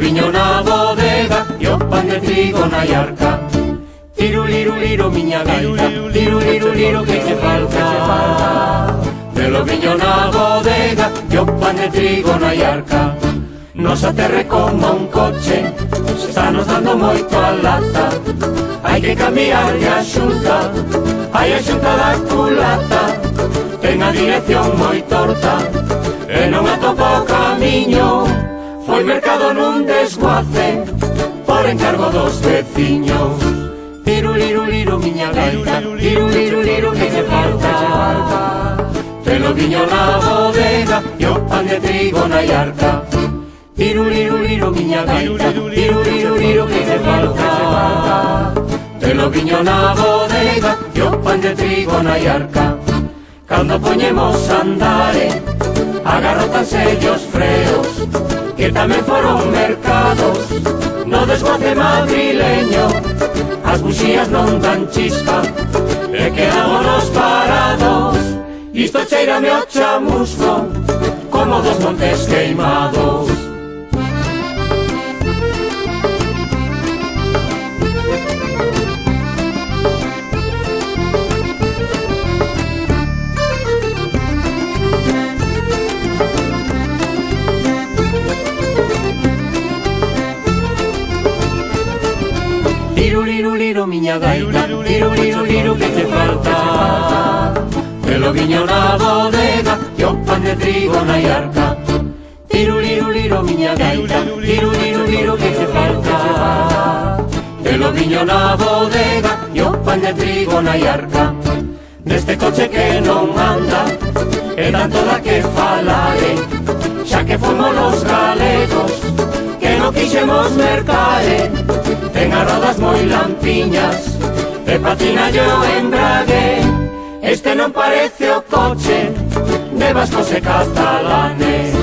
viño na bodega e o pan de trigo na iarca. Tiruliruliro miña gaita, tiruliruliro que che falta. Telo viño na bodega e o pan de trigo na iarca. Nosa terra é como un coche, está nos dando moito a lata. Hai que cambiar a xunta, hai a xunta da culata. Ten a dirección moi torta e non atopa o camiño. Foi mercado nun desguace por encargo dos veciños. Tiruliruliro miña gaita, tiruliruliro que che falta. Telo viño na bodega e o pan de trigo na iarca. Tiruliruliro miña gaita, tiruliruliro que che falta. Telo viño na bodega e o pan de trigo na iarca. Cando poñemos a andare, agarrotanse os freos, que tamén foron mercados no desguace madrileño. As buxías non dan chispa e quedámonos parados. Isto cheirame o chamusco como dos montes queimados. Tiruliruliro miña gaita, tiruliruliro que che falta. Telo viño na bodega e o pan de trigo na iarca. Tiruliruliro miña gaita, tiruliruliro que che falta. Telo viño na bodega e o pan de trigo na iarca. Neste coche que non anda e tanto da que falare, xa que fomos los galegos que non quixemos mercare. Ten as rodas moi lampiñas e patina yo embrague. Este non parece o coche de vascos e catalanes.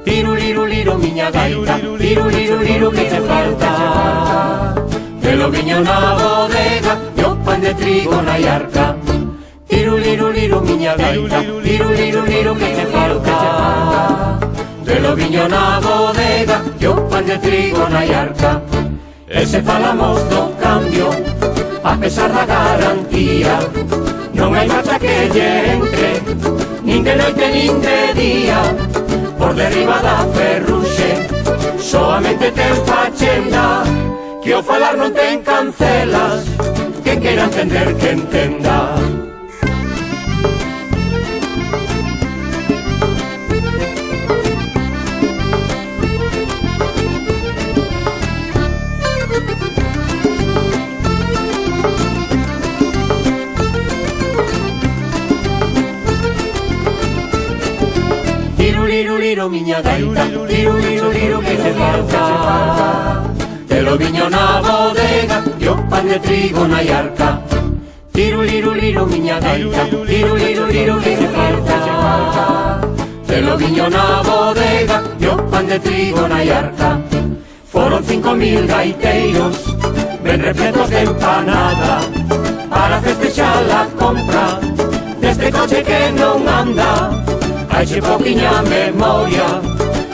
Tiruliruliro miña gaita, tiruliruliro que che falta. Telo viño na bodega e o pan de trigo na iarca. Tiruliruliro miña gaita, tiruliruliro que che falta. Telo viño na bodega e o pan de trigo na iarca. E se falamos do cambio, a pesar da garantía, non hai marcha que lle entre, nin de noite nin de día. Por derriba da ferruxe, soamente ten fachenda, que o falar non ten cancelas, quen queira entender que entenda. Tiruliruliro miña gaita, tiruliruliro que che falta. Telo viño na bodega e o pan de trigo na iarca. Tiruliruliro miña gaita, tiruliruliro que che falta. Telo viño na bodega e o pan de trigo na iarca. Foron 5.000 gaiteiros ben repletos de empanada para festexar a compra deste coche que non anda. Haixe poquinha memoria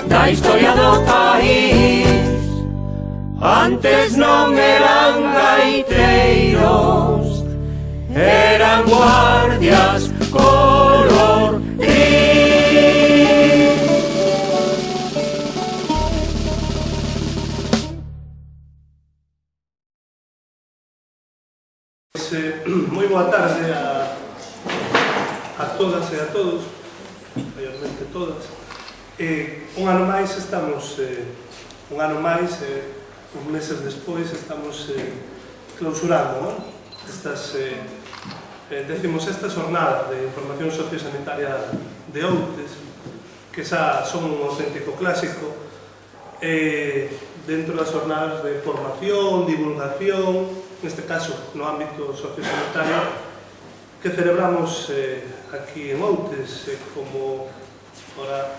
da historia do país. Antes non eran gaiteiros, eran guardias color gris. Moi boa tarde a todas e a todos, maiormente todas. Un ano máis estamos, uns meses despois estamos clausurando estas, decimos, esta xornada de información sociosanitaria de Outes, que xa son un auténtico clásico dentro das jornadas de formación, divulgación, neste caso no ámbito sociosanitario, que celebramos aquí en Outes, como ahora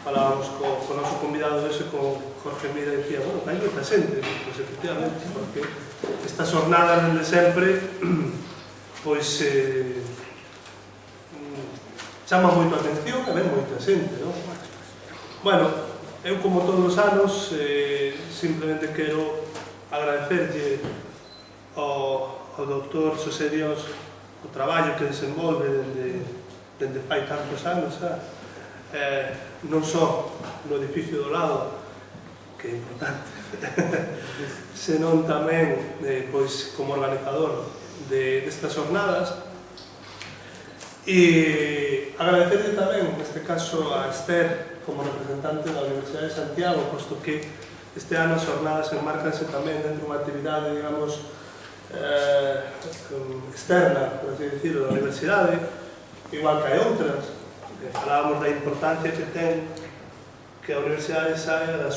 falábamos co noso convidado ese, con Jorge Mira, e dicía, bueno, hai moita xente, pois efectivamente, porque esta xornada dende sempre pois chama moito a atención e ven moita xente, non? Bueno, Eu, como todos os anos, simplemente quero agradecerlle ao doutor Xosé Dios o traballo que desenvolve dende fai tantos anos non só no edificio do lado, que é importante, senón tamén como organizador destas jornadas. E agradecerle tamén, neste caso, a Esther como representante da Universidade de Santiago, posto que este ano as jornadas enmarcanse tamén dentro de unha actividade, digamos, externa, por así decirlo, da universidade, igual que hai outras. Falábamos da importancia que ten que a universidade saia dos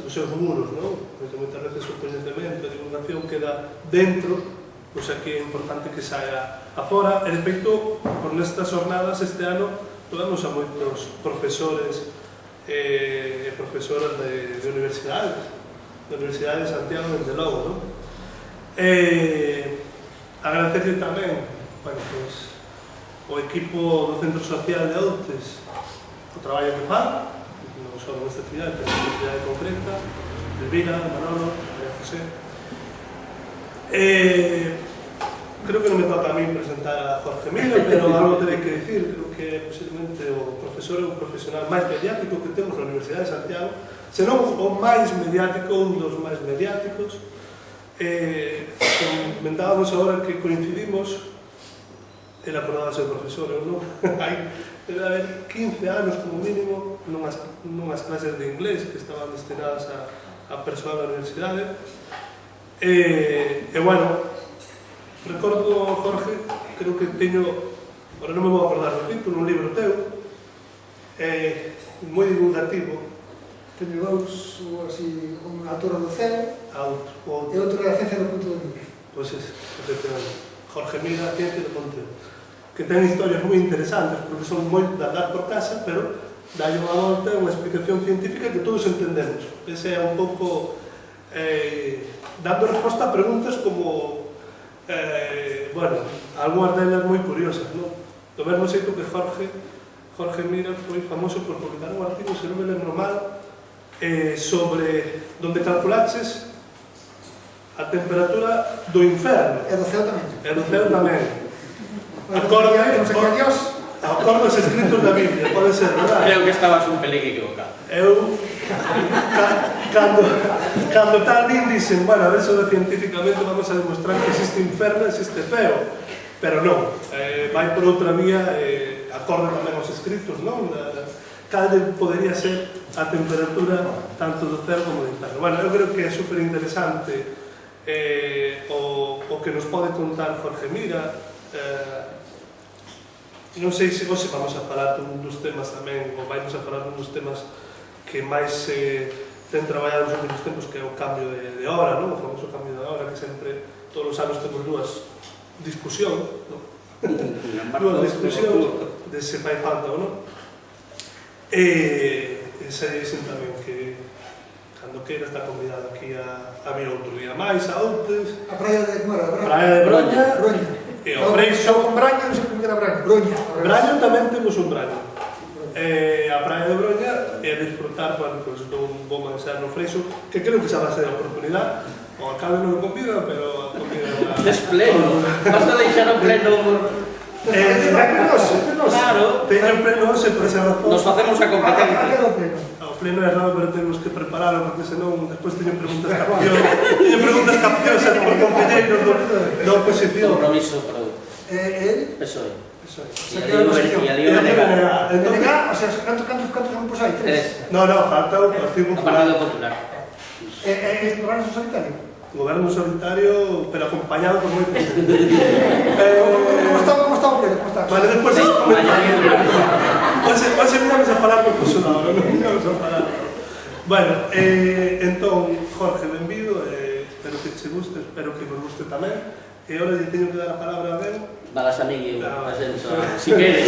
seus muros, non? Porque moitas veces o coñecemento, a divulgación queda dentro, pois aquí é importante que saia afora. E, de feito, por nestas jornadas este ano tuvemos a moitos profesores e profesoras de universidades, da Universidade de Santiago, desde logo, non? Agradecerle tamén, bueno, pois, o equipo do Centro Social de Outes o traballo que fan, non só nesta actividade, pero nesta actividade concreta, de Elvira, de Manolo, de José. Creo que non me toca a mí presentar a Jorge Mira, pero algo terei que dicir. Creo que é posiblemente o profesor e o profesional máis mediático que temos na Universidade de Santiago, senón o máis mediático, un dos máis mediáticos. Comentábamos agora que coincidimos. Era por dar a ser profesor, non? Debe haber 15 anos como mínimo nunhas clases de inglés que estaban destinadas a persoal da universidade. Bueno, recordo, Jorge, creo que teño, ahora non me vou acordar do título, un libro teu, moi divulgativo. Teño dous, así, un A Torre do Ceo e outro é A Ciencia do Punto de Vista. Pois efectivamente, Jorge Mira, A Ciencia do Punto de Vista, que ten historias moi interesantes, porque son moi de andar por casa, pero dalle unha volta unha explicación científica que todos entendemos. Ese é un pouco dando resposta a preguntas como, bueno, algunhas delas moi curiosas, non? Do mesmo xeito que Jorge Mira foi famoso por publicar un artigo, se non me lembro mal, sobre donde calculaches a temperatura do inferno. E do ceo tamén. E do ceo tamén. Acordos escritos da Biblia, pode ser, verdad? Creo que estabas un pelín equivocado. Eu, cando tal din, dicen, bueno, a ver, sobre científicamente vamos a demostrar que existe inferno, existe ceo, pero non, vai por outra vía, acorde tamén aos escritos, non? Calde podería ser a temperatura tanto do ceo como do inferno. Bueno, eu creo que é super interesante o que nos pode contar Jorge Mira. Non sei se hoxe vamos a falar dun dos temas tamén, ou vamos a falar dun dos temas que máis ten traballado nos últimos tempos, que é o cambio de hora, non? O famoso cambio de hora, que sempre, todos os anos temos dúas discusións, non? Dúas discusións de se fai falta ou non. E xa dixen tamén que cando queira está convidado aquí a vir outro día máis, a Outes, A praia de Broña, Broña. e o Freixo. Con Braña, non sei como que era Braña. Broña. Braño tamén temos un Braño. A praia de Broña é disfrutar, bueno, pues, dun bom manxar no Freixo, que creo que xa va a ser a oportunidade. O alcalde non me convida, pero a comida... Tes pleno, vas a deixar o pleno... Claro, Teño o pleno hoxe por esa razón. nos facemos a competencia. O pleno é raro, pero temos que prepararlo, porque senón despois teño preguntas capciosas por concelleiros da oposición. Compromiso para o El? PSOE. Se E queda ali no o sitio. delega. Delega, o sea, cantos campos hai? Tres. No, falta o Partido A Popular. Partido Popular. Goberno solitario? Goberno solitario, pero acompañado por moitos. Como está o pleno? Vale, despois hoxe vamos a falar por personal, non vamos a falar. Bueno, entón, Jorge, benvido, espero que che guste, espero que vos guste tamén. E ahora lle teño que dar a palabra a Ben. Dalas a mí e eu presento. Si queres.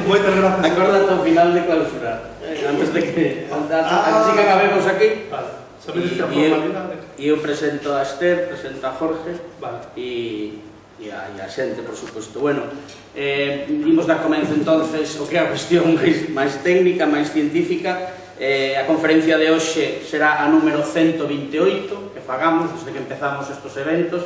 Moitas gracias. Acórdate ao final de clausurar. Antes de que... Así que acabemos aquí. Vale, sabedes que a formalidade. E eu presento a Esther, presento a Jorge. Vale. E a xente, por suposto. Bueno, imos dar comenzo entonces o que é a cuestión máis técnica, máis científica. A conferencia de hoxe será a número 128 que fagamos desde que empezamos estes eventos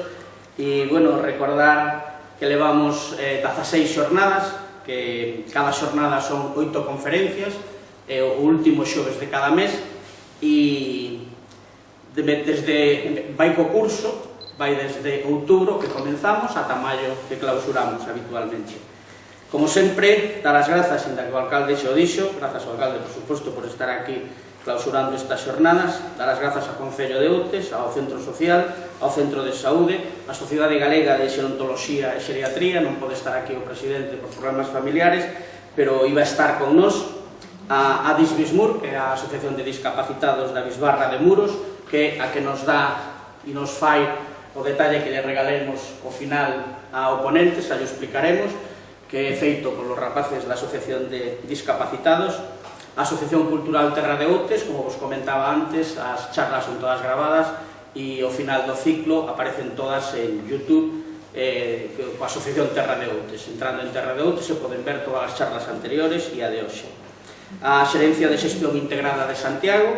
e, bueno, recordar que levamos 16 xornadas, que cada xornada son 8 conferencias, o último xoves de cada mes, e vai co curso, vai desde outubro que comenzamos ata maio que clausuramos habitualmente. Como sempre, dar as grazas, inda que o alcalde xe o dixo, grazas ao alcalde, por suposto, por estar aquí clausurando estas xornadas, dar as grazas ao Concello de Outes, ao Centro Social, ao Centro de Saúde, á Sociedade Galega de Xerontoloxía e Xeriatría, non pode estar aquí o presidente por problemas familiares, pero iba a estar con nós, a Disbismur, que é a Asociación de Discapacitados da Bisbarra de Muros, que é a que nos dá e nos fai o detalle que lle regalemos ao final ao ponente, xa lle explicaremos, que é feito polos rapaces da Asociación de Discapacitados, a Asociación Cultural Terra de Outes, como vos comentaba antes, as charlas son todas gravadas e ao final do ciclo aparecen todas en YouTube coa Asociación Terra de Outes. Entrando en Terra de Outes se poden ver todas as charlas anteriores e a de hoxe. A Xerencia de Xestión Integrada de Santiago,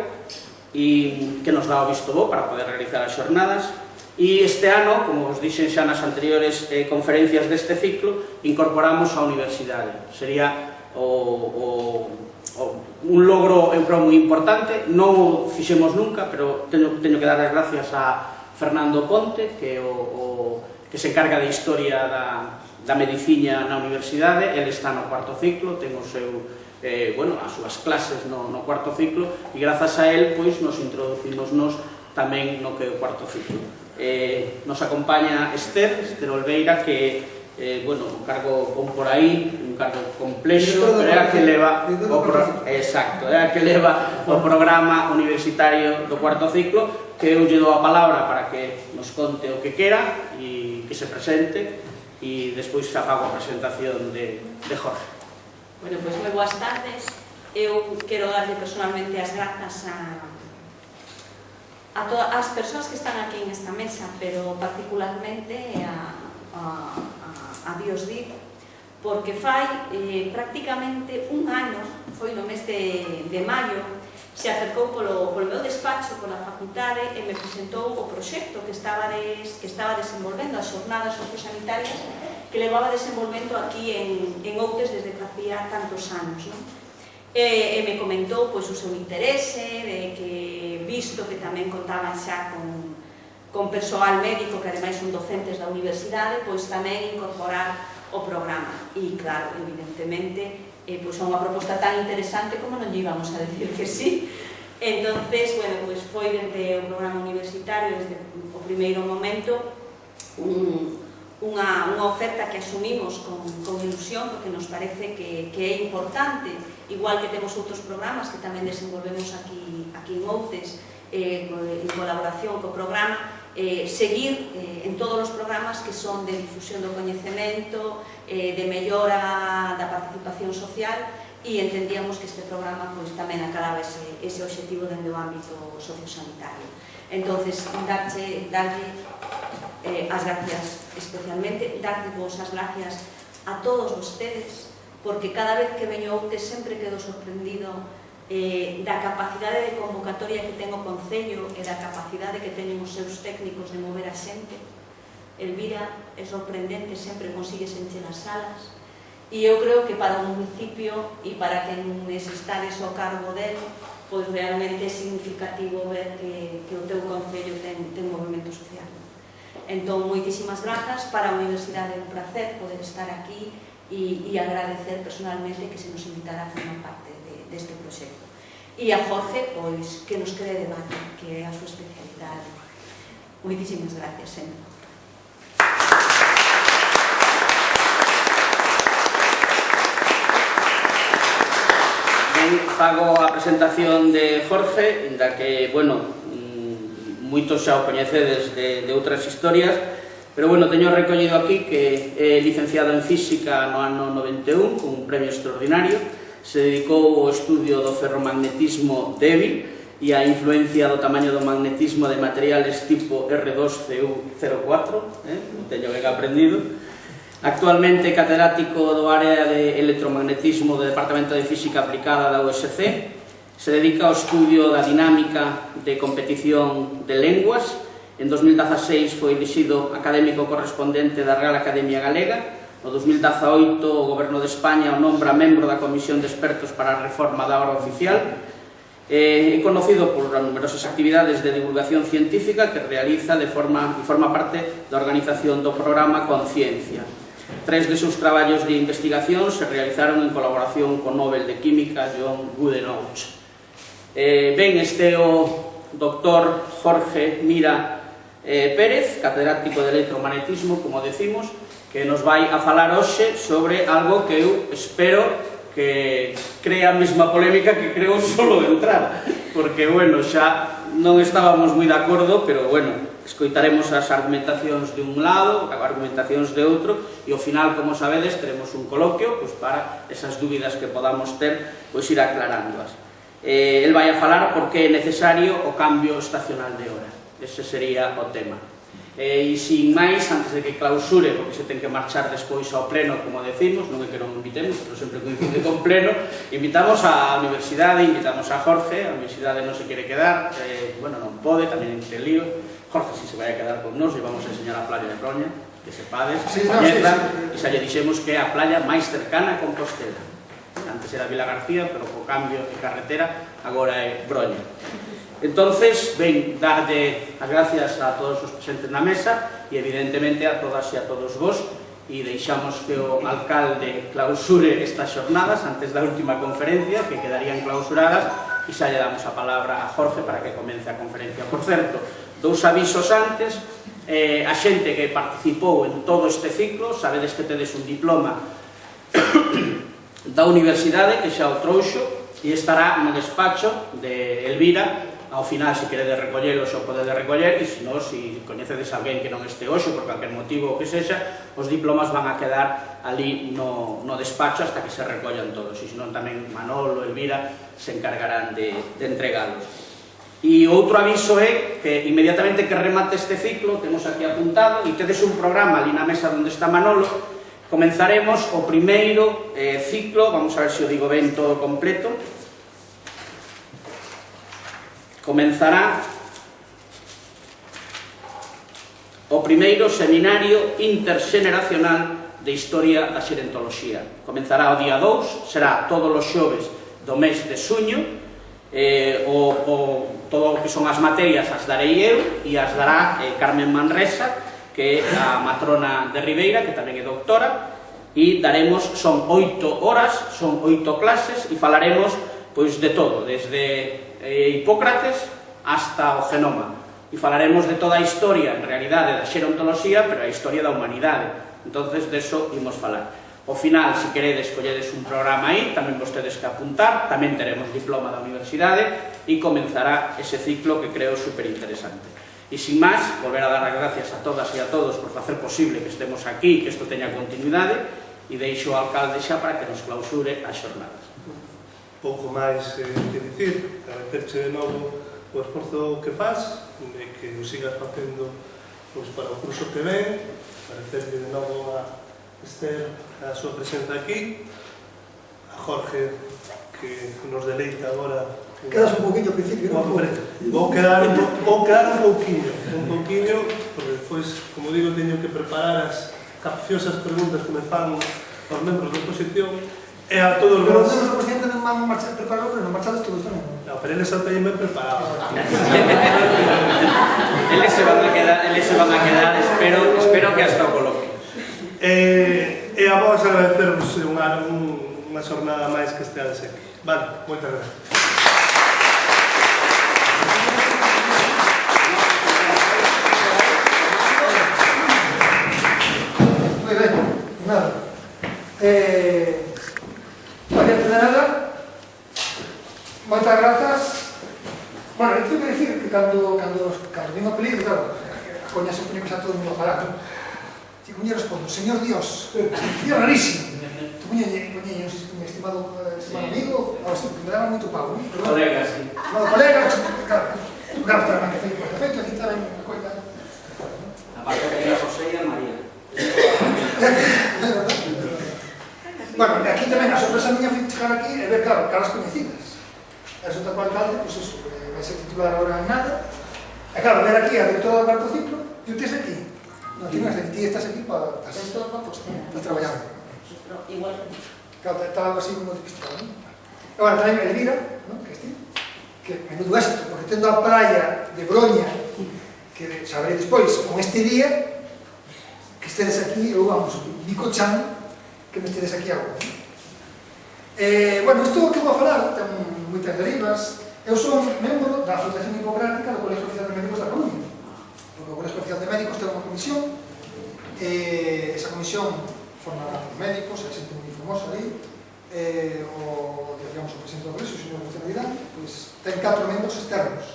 e que nos dá o visto bo para poder realizar as xornadas. E este ano, como vos dixen xa nas anteriores conferencias deste ciclo, incorporamos a universidade. Sería un logro, eu creo, moi importante. Non o fixemos nunca, pero teño que dar as gracias a Fernando Ponte, que se encarga de historia da medicina na universidade. Ele está no cuarto ciclo, ten o seu as súas clases no cuarto ciclo, e grazas a él nos introducimos tamén no que é o cuarto ciclo. Nos acompaña Esther Olveira, que un cargo con por aí, un cargo complexo, pero é a que leva o programa universitario do cuarto ciclo, que eu lle dou a palabra para que nos conte o que quera e que se presente, e despois xa fago a presentación de Jorge. Bueno, pois moi boas tardes. Eu quero darlle personalmente as grazas a todas as persoas que están aquí nesta mesa, pero particularmente a Dios Diz, porque fai prácticamente un ano, foi no mes de maio, se acercou polo meu despacho, pola facultade, e me presentou o proxecto que estaba desenvolvendo as xornadas sociosanitarias que levaba desenvolvendo aquí en Outes desde facía tantos anos, non? E me comentou o seu interese, de que, visto que tamén contaban xa con persoal médico, que ademais son docentes da universidade, pois tamén incorporar o programa. E claro, evidentemente, pois é unha proposta tan interesante como non lle íbamos a decir que sí. Entonces, bueno, pois foi desde o programa universitario, desde o primeiro momento, unha oferta que asumimos con ilusión, porque nos parece que é importante, igual que temos outros programas que tamén desenvolvemos aquí en Outes, en colaboración co programa, seguir en todos os programas que son de difusión do coñecemento, de mellora da participación social, e entendíamos que este programa tamén acalaba ese obxectivo dentro do ámbito sociosanitario. Entonces, darlle as gracias especialmente, darvos as gracias a todos vostedes, porque cada vez que veño a Outes sempre quedo sorprendido da capacidade de convocatoria que ten o Concello e da capacidade que teñen os seus técnicos de mover a xente. Elvira é sorprendente, sempre consigue encher as salas, e eu creo que para o municipio e para quen estades ao cargo del, pois realmente é significativo ver que o teu Concello ten movimento social. Entón, moitísimas grazas. Para a Universidade é un placer poder estar aquí e agradecer personalmente que se nos invitara a formar parte deste proxecto. E a Jorge, pois, que nos cree debate, que é a súa especialidade. Moitísimas gracias, sempre. Fago a presentación de Jorge, inda que, moitos xa o coñecedes de outras historias, pero, teño recollido aquí que é licenciado en Física no ano 91, con un premio extraordinario, se dedicou ao estudio do ferromagnetismo débil e a influencia do tamaño do magnetismo de materiales tipo R2CU04, non teño ben aprendido. Actualmente catedrático do área de electromagnetismo do Departamento de Física Aplicada da USC, Se dedica ao estudio da dinámica de competición de lenguas. En 2016 foi elixido académico correspondente da Real Academia Galega. No 2018 o Goberno de España o nombra membro da Comisión de Expertos para a Reforma da Ora Oficial. É conocido por numerosas actividades de divulgación científica que realiza e forma parte da organización do programa Conciencia. 3 de seus traballos de investigación se realizaron en colaboración co Nobel de Química John Goodenough. Ben, este é o Dr. Jorge Mira Pérez, catedrático de electromagnetismo, como decimos, que nos vai a falar hoxe sobre algo que eu espero que crea a mesma polémica que creo solo de entrar, porque, bueno, xa non estábamos moi de acordo, pero, bueno, escoitaremos as argumentacións de un lado, as argumentacións de outro, e ao final, como sabedes, teremos un coloquio para esas dúbidas que podamos ter, ir aclarándoas. El vai a falar por que é necesario o cambio estacional de hora. Ese sería o tema. E sin máis, antes de que clausure, porque se ten que marchar despois ao pleno, como decimos, non é que non invitemos, pero sempre coincide con pleno, invitamos á universidade, invitamos a Jorge, a universidade non se quere quedar, bueno, non pode, tamén entre lío. Jorge si se vai a quedar con nós e vamos a enseñar a playa de Roña, que sepades, coñezan, e xa lle dixemos que é a playa máis cercana a Compostela. Antes era Vila García, pero co cambio de carretera, agora é Broña. Entonces, ven darlle as gracias a todos os presentes na mesa e evidentemente a todas e a todos vos, e deixamos que o alcalde clausure estas xornadas antes da última conferencia, que quedarían clausuradas, e xa lle damos a palabra a Jorge para que comece a conferencia. Por certo, 2 avisos antes. A xente que participou en todo este ciclo, sabedes que tedes un diploma da universidade que xa o trouxo e estará no despacho de Elvira. Ao final, se queredes recollelos, o podedes recoller, e se non, se coñecedes alguén que non este hoxe, por calquer motivo o que sexa, os diplomas van a quedar ali no despacho hasta que se recollan todos, e se non tamén Manolo, Elvira, se encargarán de entregalos. E outro aviso é que inmediatamente que remate este ciclo, temos aquí apuntado, e tedes un programa ali na mesa onde está Manolo, comenzaremos o primeiro ciclo, vamos a ver se o digo ben todo completo. Comenzará o primeiro seminario interxeneracional de Historia da Xerontoloxía. Comenzará o día 2, será todos os xoves do mes de suño. Todo o que son as materias as darei eu e as dará Carmen Manresa, que é a matrona de Ribeira, que tamén é doctora, e daremos, son 8 horas, son 8 clases, e falaremos de todo, desde Hipócrates hasta o genoma, e falaremos de toda a historia, en realidade, da xerontoloxía, pero a historia da humanidade. Entonces, deso imos falar. Ao final, se queredes, colledes un programa aí, tamén vos tedes que apuntar, tamén teremos diploma da universidade, e comenzará ese ciclo que creo superinteresante. E sin máis, volver a dar as gracias a todas e a todos por facer posible que estemos aquí, que isto teña continuidade, e deixo ao alcalde xa para que nos clausure as xornadas. Pouco máis que dicir, agradecerche de novo o esforzo que faz e que o sigas facendo para o curso que ven. Agradecerle de novo a Esther a súa presenza aquí, a Jorge que nos deleita agora. Quedas un poquinho ao principio, non? Vou quedar un pouquinho, porque despois, como digo, teño que preparar as capciosas preguntas que me fan os membros da oposición. E a todos os... Pero os membros da oposición non van a preparar, pero non marchados todos tamén. Non, pero eles xa teñen ben preparado. Eles se van a quedar, espero que hasta o coloquio. E a vos agradecervos unha xornada máis que esteades aquí. Vale, moitas gracias. Moi ben, nada. Antes de nada, moitas grazas. Bueno, eu tengo que dicir que cando vim o peligro, claro, a coña se ponía que xa todo o mundo a parar. Digo, me respondo, señor Dios, sería rarísimo. Tu puñe, non sei se mi estimado amigo, algo así, porque me daba moito pavo. Colega, sí. Colega, claro, tamén que foi perfecto, aquí tamén unha coisa. A parte que era José e a María. Bueno, aquí tamén a sorpresa miña foi chegar aquí e ver, claro, caras coñecidas. Eso está co alcalde, pois eso, vai ser titular ahora en nada. E claro, ver aquí a directora do cuarto ciclo, ti estás aquí. Non, ti non estás aquí, ti estás aquí para... Es todo Compostela. Estás traballando. Pero igual que Claro, está algo así como despistado, non? E agora trae Elvira, non? Que menudo éxito, porque tendo a praia de Broña, que saberei despois, con este día, que estedes aquí, ou vamos, Nico Chan, que me estedes aquí agora. Bueno, isto que vou falar, ten moitas derivas. Eu son membro da Asociación Hipocrática do Colegio Oficial de Médicos da Coruña. Porque o Colegio Oficial de Médicos ten unha comisión, esa comisión forma médicos, hai xente moi famosa aí, digamos, o presidente do Colegio, o señor Agustín Vidal, pois ten 4 membros externos.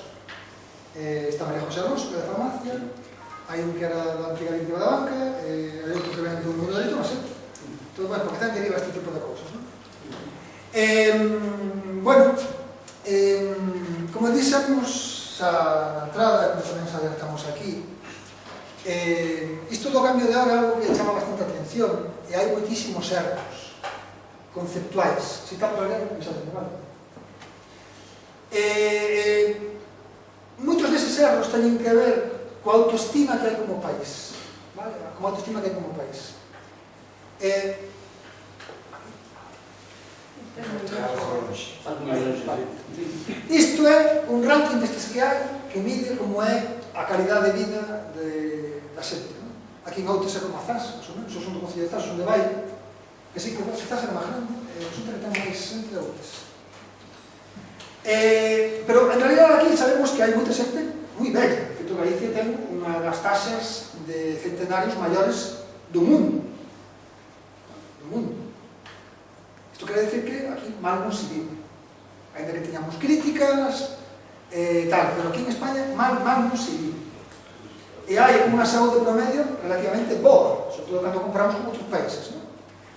Está María José Alonso, que é da farmacia, hai un que era da antiga directiva da banca, hai outro que ven do mundo da letra, non sei. Todo, bueno, porque ten deriva este tipo de cousas, non? Bueno, como dixemos na entrada, como tamén salientamos aquí, isto do cambio de hora é algo que chama bastante atención, e hai moitísimos erros conceptuais. Se está por aí, pensadme, vale? Moitos deses erros teñen que ver coa autoestima que hai como país, vale? Como autoestima que hai como país. Isto é un ranking destes que hai que mide como é a calidade de vida da xente. Aquí en Outes é como a Zas, son do Concello de Zas, son de Vai, que sí que Zas era máis grande, resulta que ten máis xente de Outes. Pero en realidad aquí sabemos que hai moita xente moi bella. De feito, Galicia ten unha das taxas de centenarios maiores do mundo. Isto quere decir que aquí mal non se vive. Ainda que teñamos críticas, tal, pero aquí en España mal non se vive. E hai unha saúde promedio relativamente boa, sobre todo cando comparamos con outros países, non?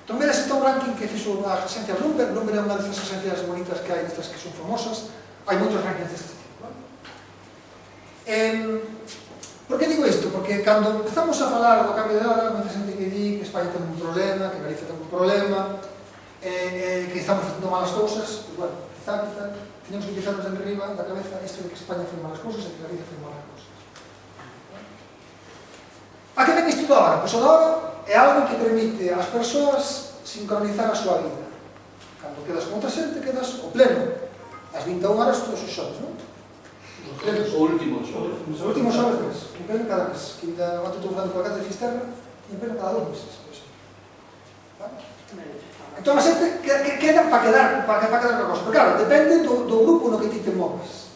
Entón, vedes este ranking que fixo a agencia Bloomberg. Bloomberg é unha destas agencias bonitas que hai, destas que son famosas. Hai moitos rankings deste tipo, ¿vale? Por que digo isto? Porque cando empezamos a falar do cambio de hora, moita xente que di que España ten un problema, que Galicia ten un problema, que estamos facendo malas cousas, pues bueno, quizá, teñamos que quitarnos en riba da cabeza isto de que España fai malas cousas e que Galicia fai malas cousas. A que ven isto da hora? Pois a da hora é algo que permite ás persoas sincronizar a súa vida. Cando quedas con outra xente, quedas o pleno. As 21 horas todos os xoves, non? O último xoves. Os últimos xoves, un pleno cada mes. Que ainda antes estou falando con a Cata de Fisterra, un pleno cada 2 meses. Vale? Entón a xente queda para quedar con a cosa. Pero claro, depende do grupo no que ti te moves.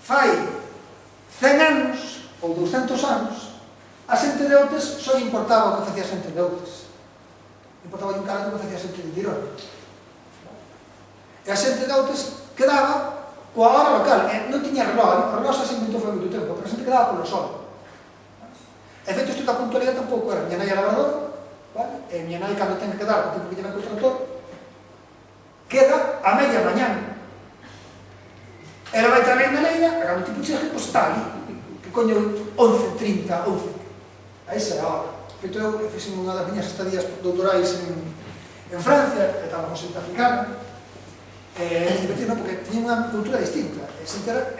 Fai 100 anos ou 200 anos, a xente de Outes só importaba o que facía a xente de Outes. Importaba un caralho o que facía a xente de Girona. E a xente de Outes quedaba coa hora local. Non tiña reloj, o reloj xa se inventou foi moito tempo, pero a xente quedaba polo sol. E feito isto da puntualidade tampouco era. Miña nai era labradora, vale? E miña nai cando ten que quedar, o tempo que lleva co trator, queda a media mañán. Ela vai traer na leira, e cando tipo chegue, pois está ali. Que coño, 11:30, 11. A esa era a hora. Feito eu fiz unha das miñas estadías doutorais en Francia, e estábamos en africana, e divertido, non? Porque tiña unha cultura distinta.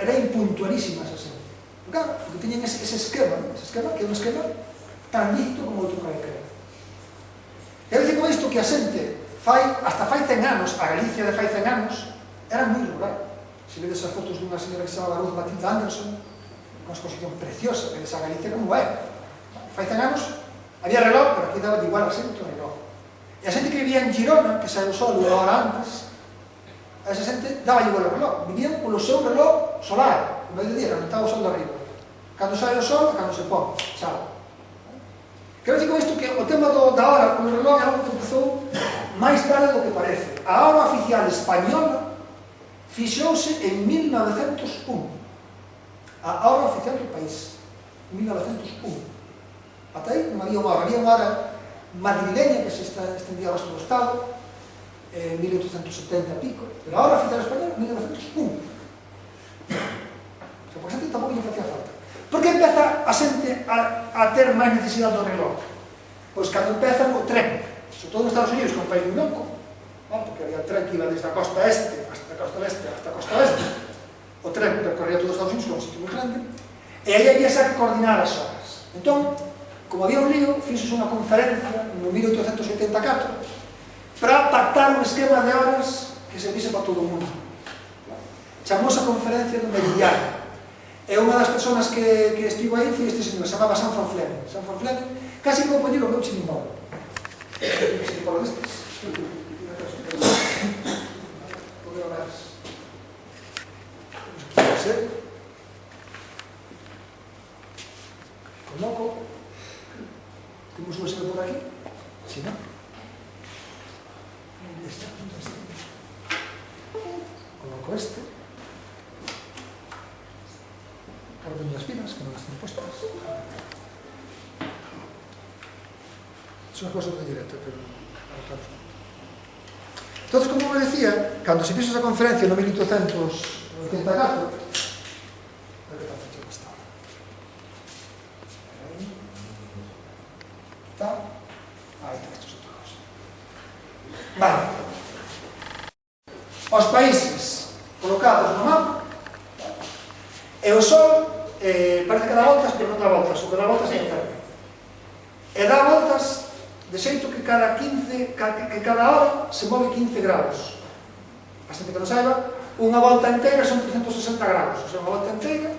Era impuntualísima esa xente. Claro, porque tiñen ese esquema, que é un esquema tan lícito como outro calquera. Quero dicir con isto que a xente hasta fai 100 anos, a Galicia de fai 100 anos, era moi rural. Se vedes as fotos dunha señora que se chamaba Ruth Matilde Anderson, unha exposición preciosa, vedes a Galicia como é. Fai 100 anos había reloj, pero aquí daba de igual a xente o reloj. E a xente que vivía en Girona, que saiu o sol unha hora antes, a esa xente daba igual o reloj. Vivían polo seu reloj solar, no medio do día, cando estaba o sol de arriba. Cando sai o sol, cando se pon, xa. Quero dicir con isto que o tema da hora polo reloj é algo que empezou máis tarde do que parece. A hora oficial española fixouse en 1901. A hora oficial do país, 1901. Ata aí non había unha hora madrileña que se estendía ao resto do Estado, en 1870 e pico, pero a hora oficial española, 1901. Porque a xente tampouco lle facía falta. Por que empeza a xente a ter máis necesidade do reloj? Pois cando empeza o tren, sobre todo nos Estados Unidos, que é un país moi longo, porque había un tren que iba desde a costa este hasta a costa leste hasta a costa oeste. O tren percorría todo os Estados Unidos, que é un sitio moi grande, e aí había xa que coordinar as horas. Entón, como había un lío, fixos unha conferencia no 1884 para pactar un esquema de horas que se vise para todo o mundo. Chamou a conferencia do meridiano. E unha das persoas que estivo aí foi este señor, se chamaba Sanford Fleming. Sanford Fleming, casi como poñer o meu chirimbolo. Chirimbolo destes. Podeu ver. Coloco. Temos un USB por aquí. Si non. Onde está? Coloco este. Orden las pilas, que no las tengo puestas. Son cosas de directo, pero... Entonces, como me decía, cando se fixo esa conferencia no 1884, a ver que tan fecha está. Aí. Está. Aí está, estos otros. Vale. Os países colocados no mapa, e o Sol parece que dá voltas, pero non dá voltas, o que dá voltas é a Terra. E dá voltas de xeito que cada hora se move 15 graus. A xente que non saiba, unha volta inteira son 360 graus, o sea, unha volta inteira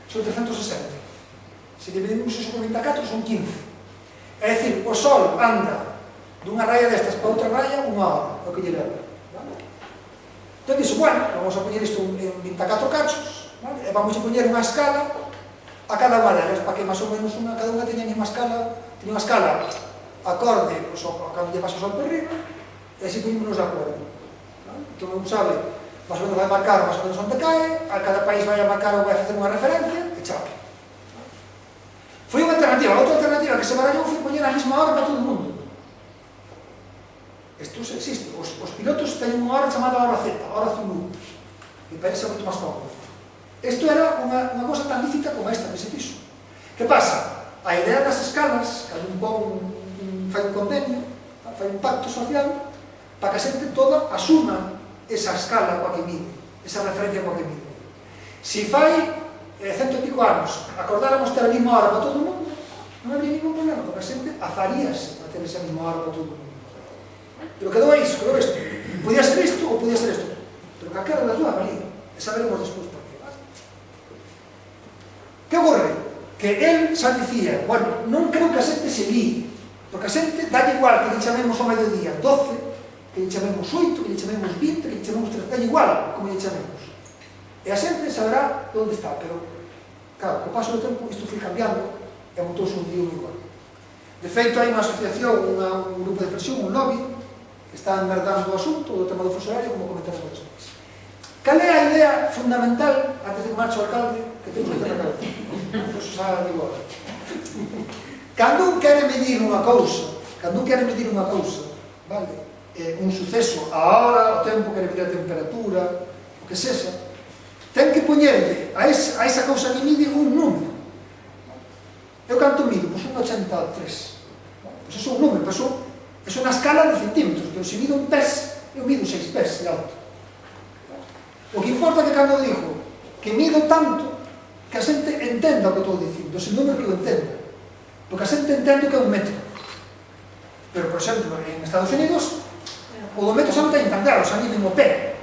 son 360. Se dividimos iso por 24 son 15. É dicir, o Sol anda dunha raya destas para outra raya unha hora, o que lle leva. Entón dixo, bueno, vamos a poñer isto en 24 cachos, e vamos a poñer unha escala a cada unha delas, para que máis ou menos cada unha teña a mesma escala, teña unha escala acorde a cando lle pasa o Sol por riba, e así poñémonos de acordo. Entón un sabe, máis ou menos vai marcar máis ou menos onde cae, a cada país vai a marcar ou vai facer unha referencia, e chao. Foi unha alternativa. Outra alternativa que se barallou foi poñer a mesma hora para todo o mundo. Isto existe. Os pilotos teñen unha hora chamada hora Z, hora Zulu, e parece moito máis cómodo. Isto era unha cosa tan lícita como esta que se fixo. Que pasa? A idea das escalas, cada un fai un convenio, fai un pacto social, para que a xente toda asuma esa escala coa que mide, esa referencia coa que mide. Se fai 100 e pico anos acordáramos ter a mesma hora para todo o mundo, non habría ningún problema, porque a xente afaríase a ter esa mesma hora para todo o mundo. Pero quedou isto, quedou isto. Podía ser isto ou podía ser isto. Pero calquera das dúas valía. E saberemos despois por qué. Que ocorre? Que él xa dicía, bueno, non creo que a xente se líe, porque a xente dalle igual que lle chamemos ao mediodía 12, que lle chamemos 8, que lle chamemos 20, que lle chamemos 30, dalle igual como lle chamemos. E a xente saberá onde está, pero, claro, co paso do tempo isto foi cambiando e montouse un día igual. De feito, hai unha asociación, un grupo de presión, un lobby, que está enmerdando o asunto do tema do fuso horario, como comentamos despois. Cal é a idea fundamental, antes de que marche o alcalde, que temos que ter na cabeza? Eso xa digo agora. Cando un quere medir unha cousa, vale? Un suceso, a hora, o tempo, quere medir a temperatura, o que sexa, ten que poñerle a esa cousa que mide un número. Eu canto mido? Pois 1,83. Pois iso é un número, pois iso é unha escala de centímetros, pero se mido un pés, eu mido 6 pés de alto. O que importa é que cando digo que mido tanto, que a xente entenda o que estou dicindo, ese número que eu entendo. Porque a xente entende que é un metro. Pero, por exemplo, en Estados Unidos, o do metro xa non ten tan claro, xa miden o pé.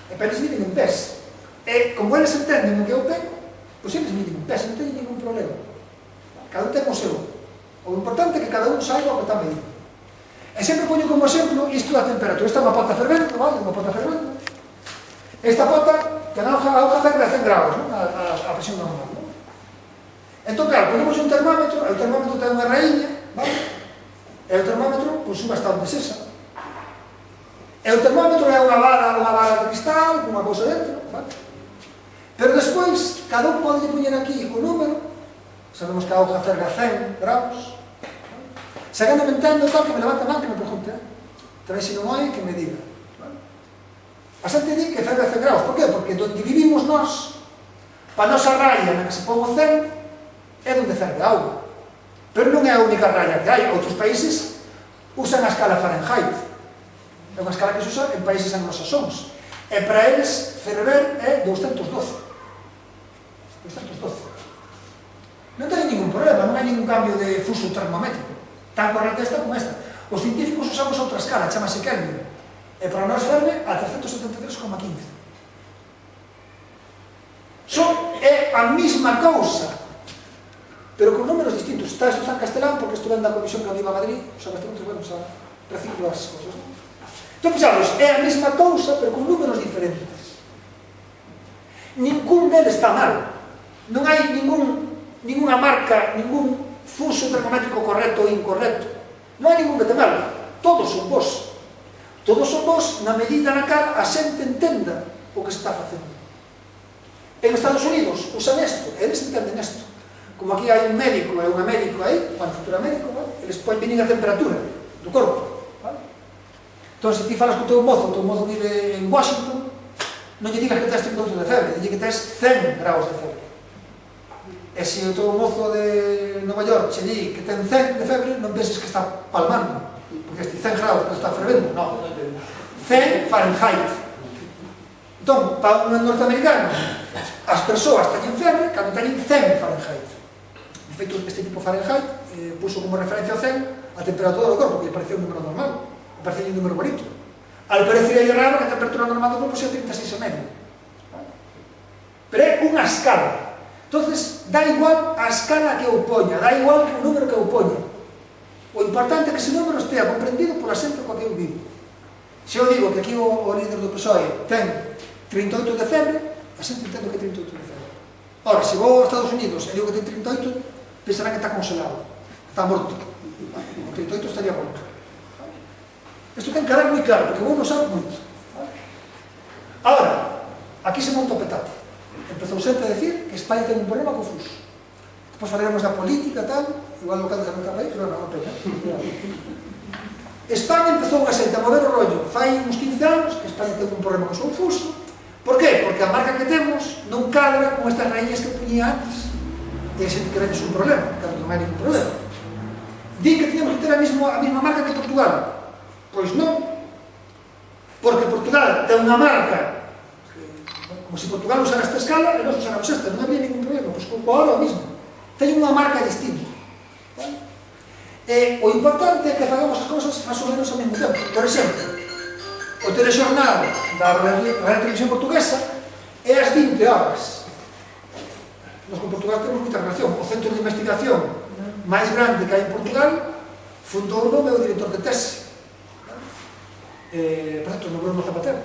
E para eles miden en pés. E, como eles entenden o que é o pé, pois eles miden en pés, non teñen ningún problema. Cada un ten o seu. O importante é que cada un saiba o que está medindo. E sempre poño como exemplo isto da temperatura. Esta é unha pota fervendo, vale? Unha pota fervendo. Esta pota ten a auga ferve a 100 graus, non? A presión normal, non? Entón, claro, ponemos un termómetro, o termómetro ten unha raíña, vale? E o termómetro, pois, sube hasta onde sexa. E o termómetro é unha vara de cristal, unha cousa dentro, vale? Pero despois, cada un pode poñer aquí o número, sabemos que a auga ferve a 100 graus, se alguén non me entendo tal, que me levante a man, que me pregunte, tamén se non hai, que me diga. A xente di que ferve a 100 graus, por qué? Porque onde vivimos nós, para nosa raya na que se pon o 100, é onde ferve a auga. Pero non é a única raya que hai. Outros países usan a escala Fahrenheit. É unha escala que se usa en países anglosaxóns. E para eles, Cereber é 212. 212. Non ten ningún problema, non hai ningún cambio de fuso termométrico. Tan correcta esta como esta. Os científicos usamos outra escala, chamase Kelvin. E para nós ferve a 373,15. É a mesma cousa, pero con números distintos. Está isto en castelán, porque estuve na comisión que iba a Madrid, o sea, bastante bueno, o sea, reciclo as cosas. Entón, fixamos, é a mesma cousa, pero con números diferentes. Ningún deles está mal. Non hai ninguna marca, ningún fuso termométrico correcto ou incorrecto. Non hai ningún que te mal. Todos son vos. Todos son vos na medida na cal a xente entenda o que se está facendo. En Estados Unidos usan isto, eles entenden isto. Como aquí hai un médico e unha médico aí, unha futura médico, eles poden a temperatura do corpo. Entón, se ti falas con o teu mozo vive en Washington, non lle digas que tens 38 de febre, dille que tens 100 graus de febre. E se o teu mozo de Nova York che di que ten 100 de febre, non penses que está palmando, porque este 100 graus que está fervendo, non. 100 Fahrenheit. Entón, para un norteamericano, as persoas teñen febre cando teñen 100 Fahrenheit. De feito, este tipo Fahrenheit puso como referencia ao 100 a temperatura do corpo, que parecía un número normal, parecía un número bonito. Al parecer raro que a temperatura normal do corpo sea 36,5. Pero é unha escala. Entonces, dá igual a escala que eu poña, dá igual que o número que eu poña. O importante é que ese número estea comprendido pola xente coa que eu vivo. Se eu digo que aquí o líder do PSOE ten 38 de febre, a xente entendo que 38 de febre. Ora, se vou aos Estados Unidos e digo que ten 38, pensarán que está congelado, está morto. O 38 estaría morto. Isto ten que quedar moi claro, porque vou non sabe moito. Agora, aquí se monta o petate. Empezou sempre a decir que España ten un problema co fuso. Depois falaremos da política, tal, igual o que tamén está aí, pero non, pena. España empezou a xente a mover o rollo fai uns 15 anos que España ten un problema co seu fuso. Por qué? Porque a marca que temos non cadra con estas raíñas que puñía antes. E a xente que veñes un problema, cando non hai ningún problema. Din que teníamos que ter a mesma marca que Portugal. Pois non. Porque Portugal ten unha marca, como se Portugal usara esta escala e nós usáramos esta, non habría ningún problema. Pois con ahora o mismo. Ten unha marca distinta. E o importante é que fagamos as cousas máis ou menos ao mesmo tempo. Por exemplo, o telexornal da Radio Televisión Portuguesa é ás 20 horas. Nos con Portugal temos moita relación. O centro de investigación máis grande que hai en Portugal fundou o meu director de tese. Por certo, no Bruno Zapatero,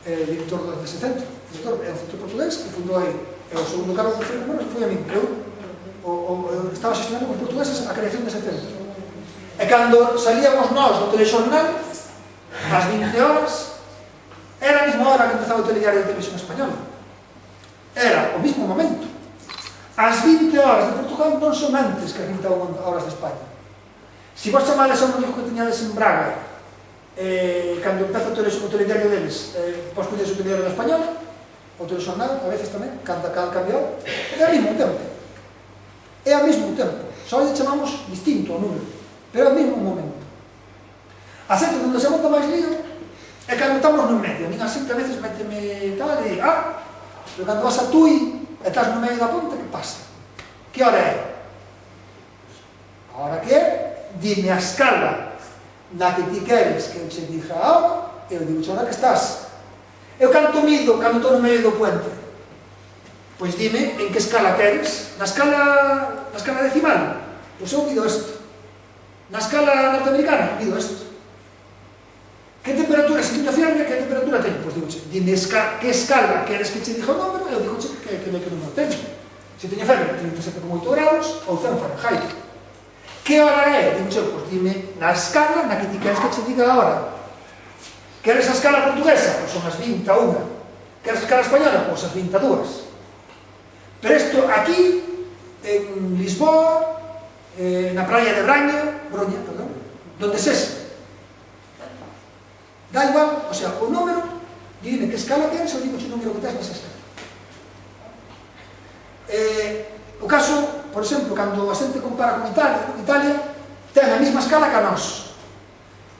director dese centro. É un centro portugués que fundou aí. E o segundo cargo de Fernando foi a mí. Eu estaba xestionando con os portugueses a creación dese centro. E cando salíamos nós do telexornal, ás 20 horas, era a mesma hora que empezaba o telediario de Televisión Española. Era o mesmo momento. As 20 horas de Portugal non son antes que as 20 horas de España. Se vos chamades a un hijo que teñades en Braga, cando empeza o telediario deles, vos podedes o telediario da Española, o telexornal, a veces tamén, cada cambiou, é ao mesmo tempo. É ao mesmo tempo. Só lle chamamos distinto ao número, pero é ao mesmo momento. A xente onde se monta máis lío é cando estamos no medio. A xente a veces méteme tal e di, pero cando vas a Tui e estás no medio da ponte, que pasa? Que hora é? A hora que é, dime a escala na que ti queres que eu che diga a hora, eu digo a hora que estás. Eu canto mido cando estou no medio do puente? Pois dime en que escala queres. Na escala decimal? Pois eu mido isto. Na escala norteamericana? Mido isto. Que temperatura, se ti te fiarme, que temperatura teño? Pois digo, dime que escala queres que che diga o número, eu digo que número teño. Se teño febre, 37,8 graus ou 100 Fahrenheit. Que hora é? Digo, pois dime na escala na que ti queres que che diga a hora. Queres a escala portuguesa? Pois son as 20 a 1. Queres a escala española? Pois as 20 a 2. Pero isto aquí, en Lisboa, na praia de Broña, donde sexa. Da igual, o sea, o número, dime que escala queres, ou digo o número que tens nesa escala. O caso, por exemplo, cando a xente compara con Italia ten a mesma escala que a nós.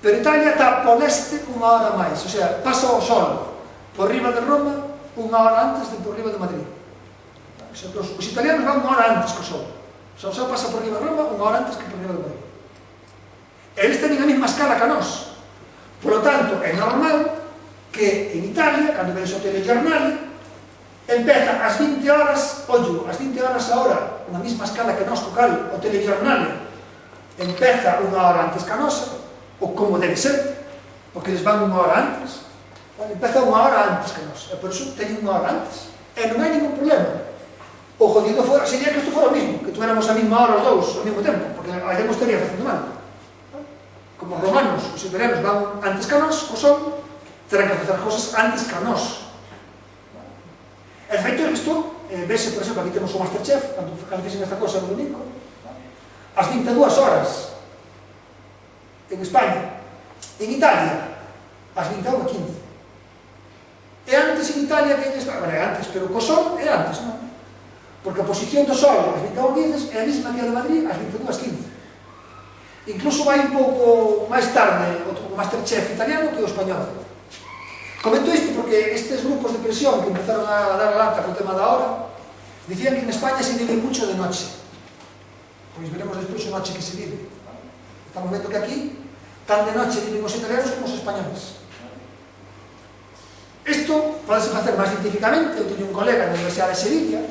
pero Italia está por leste unha hora máis, o sea, pasa o sol por riba de Roma unha hora antes de por riba de Madrid. O sea, os italianos van unha hora antes que o sol. O sea, o sol pasa por riba de Roma unha hora antes que por riba de Madrid. Eles teñen a mesma escala que nós. Por lo tanto, é normal que en Italia, cando vedes o telejornal, empeza ás 20 horas, ollo, ás 20 horas a hora, na mesma escala que nós, co cal, o telejornal empeza unha hora antes que a nosa, ou como debe ser, porque eles van unha hora antes, empeza unha hora antes que nós, e por iso teñen unha hora antes, e non hai ningún problema. O jodido sería que isto fora o mismo, que tuéramos a mesma hora os dous, ao mesmo tempo, porque aí nos estaría facendo mal. Como os romanos, os italianos van antes que nós, o sol, terán que facer cosas antes que nós. El feito é que isto, vese, por exemplo, aquí temos o Masterchef, cando fixen esta cosa no domingo, ás 22 horas en España. En Italia, ás 21:15. E antes en Italia que en España, bueno, é antes, pero co sol é antes, non? Porque a posición do sol ás 21:15 é a mesma que a de Madrid ás 22:15. Incluso vai un pouco máis tarde o Masterchef italiano que o español. Comento isto porque estes grupos de presión que empezaron a dar a lata co tema da hora dicían que en España se vive mucho de noche. Pois veremos despois a noche que se vive. Estamos vendo que aquí tan de noche viven os italianos como os españoles. Isto pode facer máis científicamente. Eu teño un colega na Universidade de Sevilla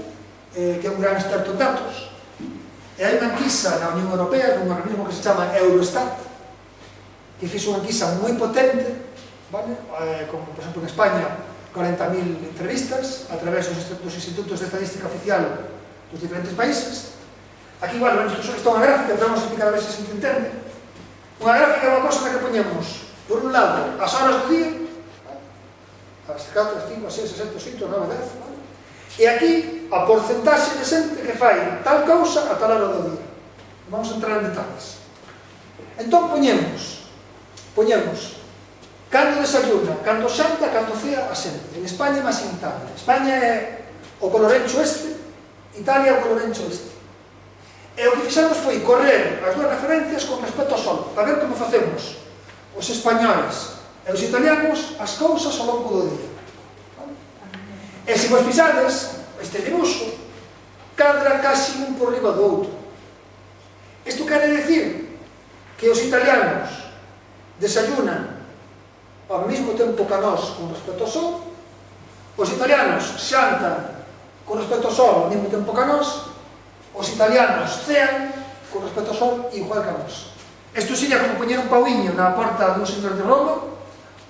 que é un gran experto en datos, e hai unha enquisa na Unión Europea dun organismo que se chama Eurostat, que fixo unha enquisa moi potente, vale? Como por exemplo en España 40.000 entrevistas a través dos institutos de estadística oficial dos diferentes países. Aquí igual, isto é unha gráfica, pero vamos a explicar a ver se se entende. Unha gráfica é unha cosa na que poñemos, por un lado, as horas do día, as 4, 5, 6, 7, 8, 9, 10, vale? E aquí a porcentaxe de xente que fai tal cousa a tal hora do día. Vamos a entrar en detalles. Entón poñemos cando desayuna, cando xanta, cando cea a xente. En España máis en Italia. España é o colorencho este, Italia é o colorencho este. E o que fixamos foi correr as dúas referencias con respecto ao sol, para ver como facemos os españoles e os italianos as cousas ao longo do día. E se vos fixades, este dibuixo cadra casi un por riba do outro. Isto quere decir que os italianos desayunan ao mesmo tempo que nós con respecto ao sol, os italianos xantan con respecto ao sol ao mesmo tempo que nós, os italianos cean con respecto ao sol igual que nós. Isto sería como poñer un pauiño na porta dun señor de Roma,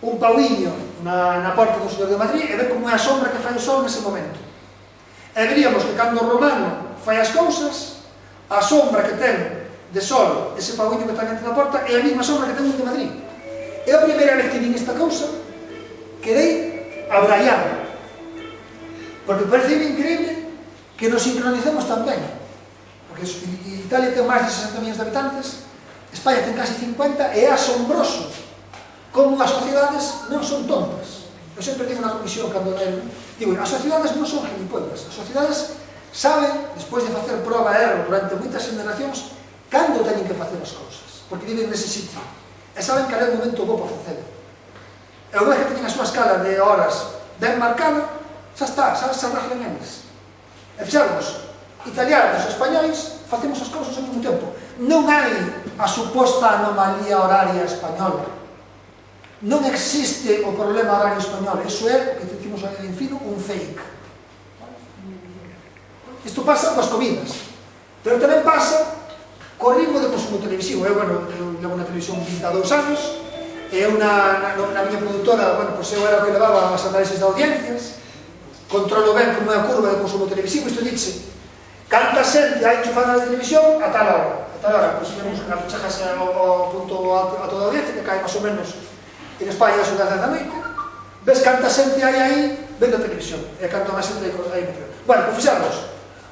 un pauiño na porta do señor de Madrid, e ver como é a sombra que fai o sol nese momento. E veríamos que cando o romano fai as cousas, a sombra que ten de sol ese pauiño que está dentro da porta é a mesma sombra que ten un de Madrid. É a primeira vez que vin esta cousa, quedei abraiado, porque parece increíble que nos sincronicemos tan ben, porque Italia ten máis de 60 millones de habitantes, España ten casi 50, e é asombroso como as sociedades non son tontas. Eu sempre digo na comisión, cando digo, as sociedades non son gilipollas, as sociedades saben, despois de facer proba e erro durante moitas generacións, cando teñen que facer as cousas, porque viven nese sitio, e saben que é o momento bo para facer. E unha vez que teñen a súa escala de horas ben marcada, xa está, xa se arreglan eles. E fixamos, italianos e españois facemos as cousas ao mesmo tempo. Non hai a suposta anomalía horaria española. Non existe o problema horario español. Iso é o que decimos en fino, un fake. Isto pasa coas comidas, pero tamén pasa co ritmo de consumo televisivo. Eu levo na televisión 22 anos, e eu na miña produtora, pois eu era o que levaba as análisis de audiencias, controlo ben como é a curva de consumo televisivo. Isto dice canta xente hai enchufada na televisión a tal hora, pois vemos que cando chegas ao punto a toda a audiencia, que cae máis ou menos en España a das 10 da noite, ves canta xente hai aí vendo a televisión, e canto máis xente hai metro. Bueno, pois fixamos,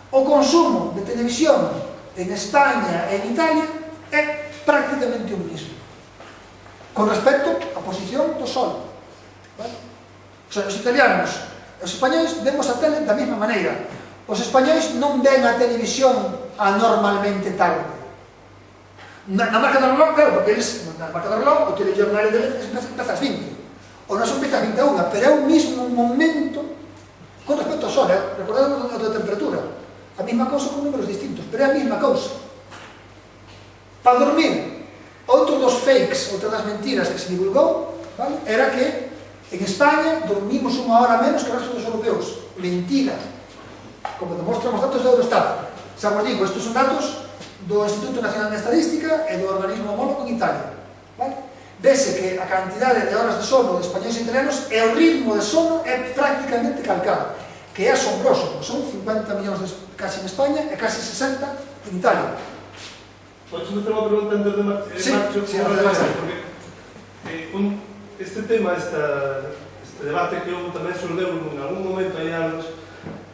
o consumo de televisión en España e en Italia é prácticamente o mismo, con respecto á posición do sol. O sea, os italianos e os españois vemos a tele da mesma maneira. Os españois non ven a televisión anormalmente tarde. Na marca do reloj, claro, porque eles, na marca do reloj, o telejornal deles empeza as 20. O noso empeza as 21, pero é o mismo momento con respecto ao sol, recordamos a temperatura. A mesma cousa con números distintos, pero é a mesma cousa. Para dormir, outro dos fakes, outra das mentiras que se divulgou, vale, era que en España dormimos unha hora menos que o resto dos europeos. Mentira. Como demostran os datos do Eurostat. Xa vos digo, estes son datos do Instituto Nacional de Estadística e do organismo homólogo en Italia. Vale? Vese que a cantidade de horas de sono de españoles e italianos e o ritmo de sono é prácticamente calcado, que é asombroso, porque son 50 millóns casi en España e casi 60 en Italia. Pois me tengo unha pregunta antes de Marcho, porque este tema, este debate que houve tamén surgiu en algún momento hai anos,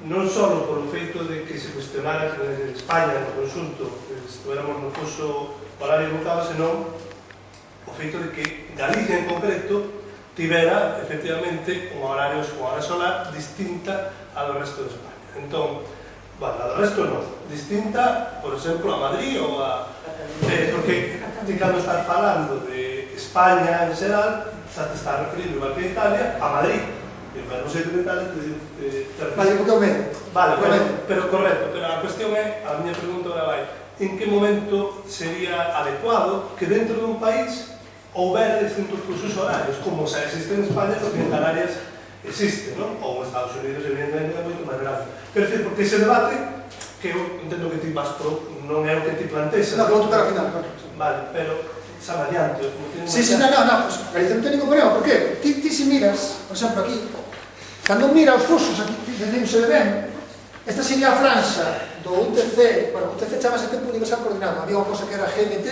non só por o feito de que se cuestionara que en España, no conxunto, estuéramos no fuso horario local, senón o feito de que Galicia en concreto tivera, efectivamente, unha hora solar distinta ao resto de España. Entón, bueno, ao resto non, distinta, por exemplo, a Madrid ou a... porque cando estás falando de España en xeral, xa te estás referindo, igual que Italia, a Madrid. Non sei de Italia, Vale, porque o medio. Vale, pero correcto, pero a cuestión é, a miña pregunta vai, en que momento sería adecuado que dentro dun país houbera distintos cursos horarios, como xa existe en España, porque en Canarias existe, non? Ou en Estados Unidos, evidentemente, é moito máis grande. Pero, porque ese debate, que eu entendo que ti vas non é o que ti planteas. Non, que vou tocar ao final, claro. Vale, pero xa adiante. Sí, non, pues Galicia non ten ningún problema, por qué? Ti se miras, por exemplo, aquí, cando mira os fusos, aquí, desde un se ve ben, esta sería a franxa do UTC, bueno, UTC chamase Tempo Universal Coordinado, había unha cosa que era GMT,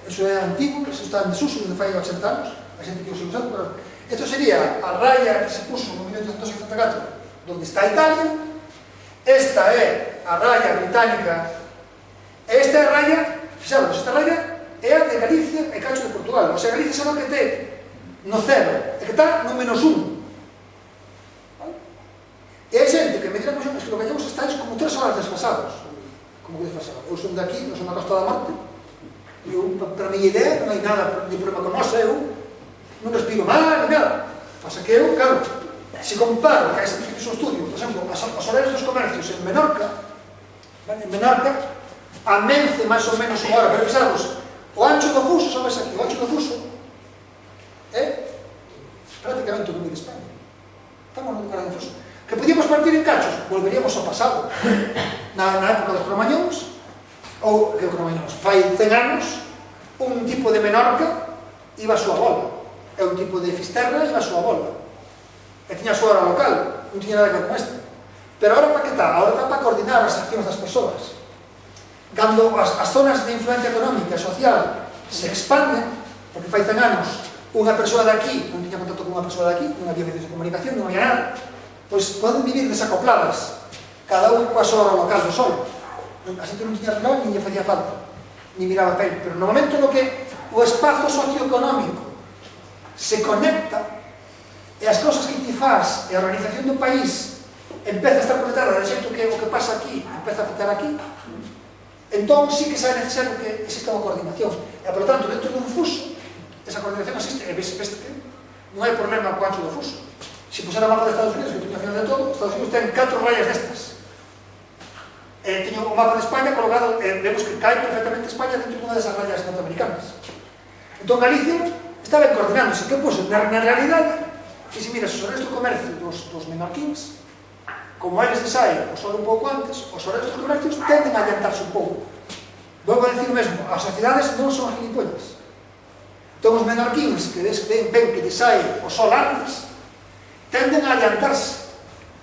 eso é antigo, eso está en desuso desde fai 80 anos, a xente que o sigue usando, pero isto sería a raya que se puso no 1974, donde está Italia, esta é a raya británica, e esta é a raya, fixaros, esta raya é a de Galicia e cacho de Portugal, o sea, Galicia sabe que ten no cero, e que está no menos 1. E hai xente que me dirá, pois, que lo que llevamos estáis como 3 horas desfasados. Como que desfasados? Eu son de aquí, eu son na Costa da Morte, e para a miña idea non hai nada de problema con nosa, eu non respiro mal, ni nada. Pasa que eu, claro, se comparo que a xente que fixe un estudio, por exemplo, os horarios dos comercios en Menorca, amence máis ou menos unha hora, pero fixamos, o ancho do fuso, sabes aquí, o ancho do fuso é prácticamente o número de España. Estamos no lugar do fuso. Que podíamos partir en cachos, volveríamos ao pasado. Na época dos cromañóns, ou que cromañóns, fai 100 anos, un tipo de Menorca iba a súa bola, e un tipo de Fisterra iba a súa bola. E tiña a súa hora local, non tiña nada que ver con esta. Pero agora para que está? Agora está para coordinar as accións das persoas. Cando as zonas de influencia económica e social se expanden, porque fai 100 anos, unha persoa de aquí non tiña contacto con unha persoa de aquí, non había medios de comunicación, non había nada, pois poden vivir desacopladas, cada un coa súa hora local do sol. A xente non tiña reloj, nin lle facía falta, ni miraba pel, pero no momento no que o espazo socioeconómico se conecta e as cousas que ti faz e a organización do país empeza a estar conectada de xeito que o que pasa aquí empeza a afectar aquí, entón sí que será necesario que exista unha coordinación, e por lo tanto dentro dun fuso esa coordinación existe, e veste que non hai problema co ancho do fuso. Se pusera o mapa de Estados Unidos, que teño ao final de todo, Estados Unidos ten 4 rayas destas. Teño o mapa de España colocado, vemos que cae perfectamente España dentro dunha desas rayas norteamericanas. Entón Galicia está ben coordinándose. Que puso? Na realidade, que se mira os horarios do comercio dos menorquíns, como a eles les hai o sol un pouco antes, os horarios dos comercios tenden a adiantarse un pouco. Volvo a decir o mesmo, as sociedades non son gilipollas. Entón os menorquíns que ven que les hai o sol antes, tenden a adiantarse,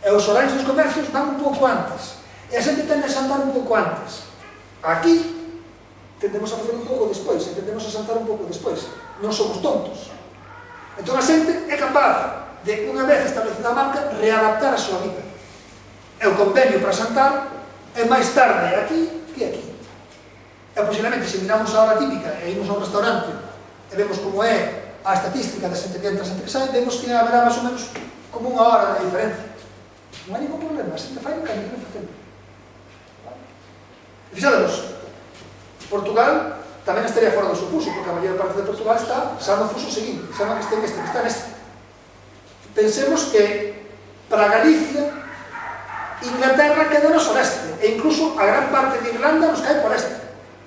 e os horarios dos comercios van un pouco antes, e a xente tende a saltar un pouco antes. Aquí tendemos a facer un pouco despois, e tendemos a saltar un pouco despois. Non somos tontos. Entón a xente é capaz de, unha vez establecida a marca, readaptar a súa vida. E o convenio para saltar é máis tarde aquí que aquí. E posiblemente, se miramos a hora típica e imos a un restaurante e vemos como é a estatística da xente que entra, a xente que sai, vemos que haberá máis ou menos como unha hora de diferencia. Non hai ningún problema, a xente fai o que hai que facendo. Fixademos, Portugal tamén estaría fora do seu fuso, porque a maior parte de Portugal está xa no fuso seguinte, xa non este neste, está neste. Pensemos que para Galicia Inglaterra queda no sureste, e incluso a gran parte de Irlanda nos cae por este.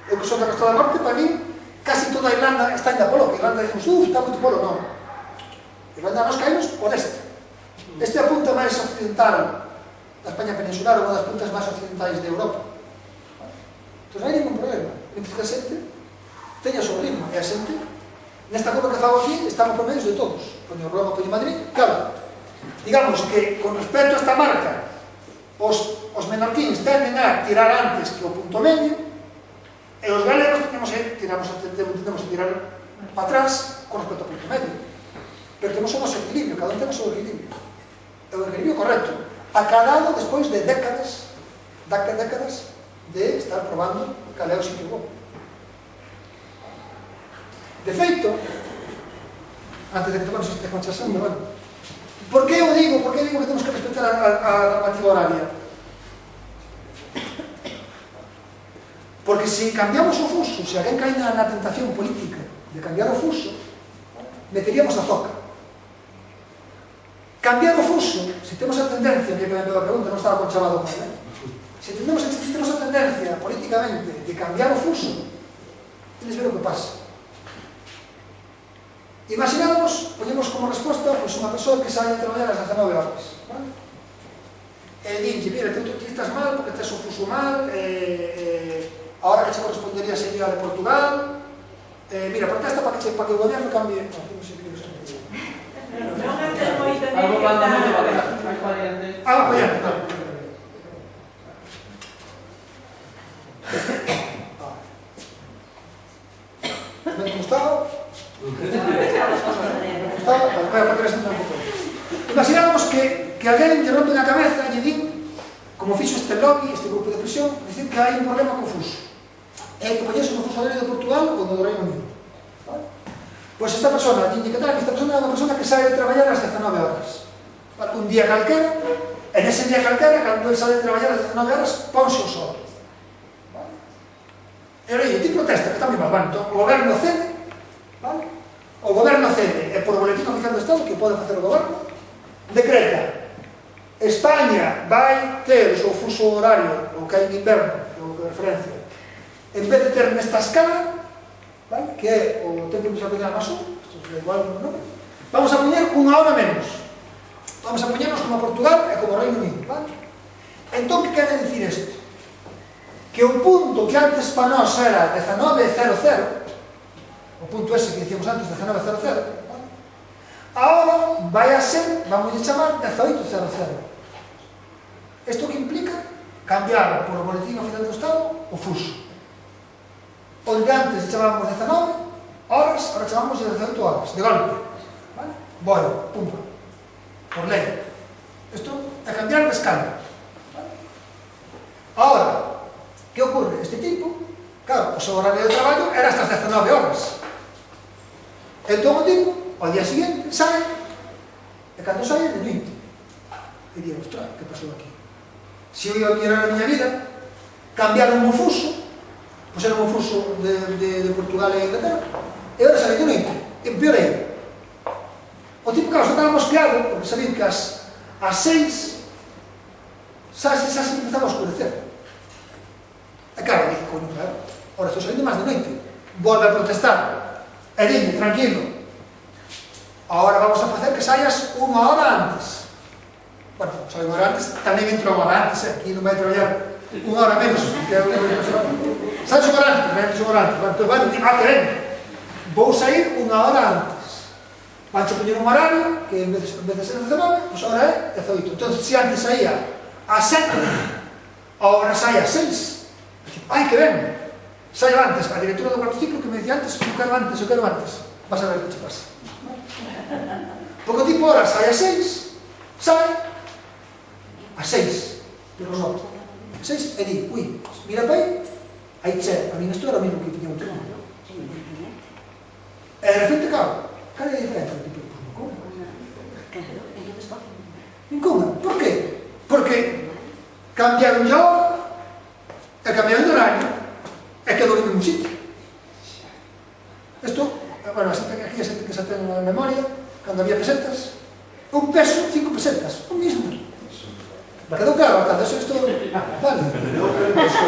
Eu que son da costa do norte, para mí, casi toda Irlanda está ainda polo, que Irlanda dicimos, está moito polo, non. Irlanda nos caemos por este. Este é a punta máis occidental da España peninsular, unha das puntas máis occidentais de Europa. Entón non hai ningún problema. Mientras que a xente teña o seu ritmo, e a xente, nesta curva que fago aquí, estamos por medios de todos. Poño Roma, poño Madrid, claro. Digamos que, con respecto a esta marca, os menorquíns tenden a tirar antes que o punto medio, e os galegos tendemos a tirar para atrás con respecto ao punto medio. Pero temos o noso equilibrio, cada un ten o seu equilibrio. É o equilibrio correcto, acadado despois de décadas de estar probando cal é o sitio bo. De feito, antes de que tomamos este conchasando, bueno, por que eu digo que temos que respetar a normativa horaria? Porque se cambiamos o fuso, se alguén cae na tentación política de cambiar o fuso, meteríamos a zoca. Cambiar o fuso, se temos a tendencia, que me a pregunta, non estaba conchavado mal, se temos a tendencia políticamente de cambiar o fuso, tenes ver o que pasa. Imaginamos, ponemos como resposta, unha persoa que sai a traballar ás 19 horas, ¿vale? E dinlle, mira, tú estás mal porque tes o fuso mal, a hora que che correspondería sería de Portugal, mira, protesta para que o gobierno cambie. Non sei que Algo manda moito variante. Algo variante, claro. Ben gustado. Imaginamos que alguén lle rompe na cabeza e lle din, como fixo este lobby, este grupo de presión, dicir que hai un problema co fuso. É que poñese no fuso horario de Portugal ou do Reino Unido. Pois esta persona, dinlle que tal, esta persona é unha persona que sai de traballar ás 19 horas. Un día calquera, e nese día calquera, cando ele sai de traballar ás 19 horas, ponse o sol. E ora, ti protesta, que está moi mal, vale, o goberno cede, vale? O goberno cede, e por boletín oficial do Estado, que pode facer o goberno, decreta, España vai ter o seu fuso horario, o que hai en inverno, o que referencia, en vez de ter nesta escala, vale? Que é o tempo que se apoñar máis un, isto é igual, non? Vamos a poñer unha hora menos. Vamos a poñernos como Portugal e como Reino Unido, vale? Entón, que quere dicir isto? Que o punto que antes para nós era 19.00, o punto ese que dicíamos antes, 19.00, vale? Ahora vai a ser, vamos a chamar 18.00. Isto que implica cambiar por o boletín oficial do Estado o fuso. Onde antes chamábamos 19 horas, ahora chamamos 18 horas, de golpe, vale? Bueno, pumpa, por lei. Isto é cambiar de escala, vale? Ahora, que ocurre? Este tipo, claro, o seu horario de traballo era hasta 19 horas. Entón o tipo, ao día siguiente, sai, e cando sai é de 20. E digo, ostras, que pasou aquí? Se eu ia mirar a miña vida, cambiaron o fuso, pois era un fuso de Portugal e Inglaterra, e agora sabe de 20, empeorei. O tipo, claro, se estaba mosqueado, porque sabían que as 6 xa se empezaba a oscurecer. E claro, dije, coño, claro, ahora estou saindo máis de noite, volve a protestar, e dime, tranquilo, ahora vamos a facer que saias unha hora antes. Bueno, sai unha hora antes, tamén entro unha hora antes, aquí non vai traballar unha hora menos, que é unha hora menos. Sai unha hora antes, vai unha hora antes, entón, bueno, que ven, vou sair unha hora antes. Vancho poñer un horario, que en vez de ser 19, pois agora é 18. Entón, se antes saía a 7, agora sai a 6. Ai, que ben, saio antes, a directora do cuarto ciclo que me dicía antes, eu quero antes, vas a ver que che pasa. Porque o tipo ahora sai a 6, sai a 6, pero non, 6 e di, ui, mira pa aí che, a min isto era o mismo que tiña un tema. E de repente, claro, cal é a diferencia? Ninguna. Por qué? Porque cambiaron de hora, e cambiaron de horario, e quedou no mesmo sitio. na memoria, cando había pesetas, un peso, 5 pesetas, o mismo. Quedou claro, alcalde, eso esto... Vale.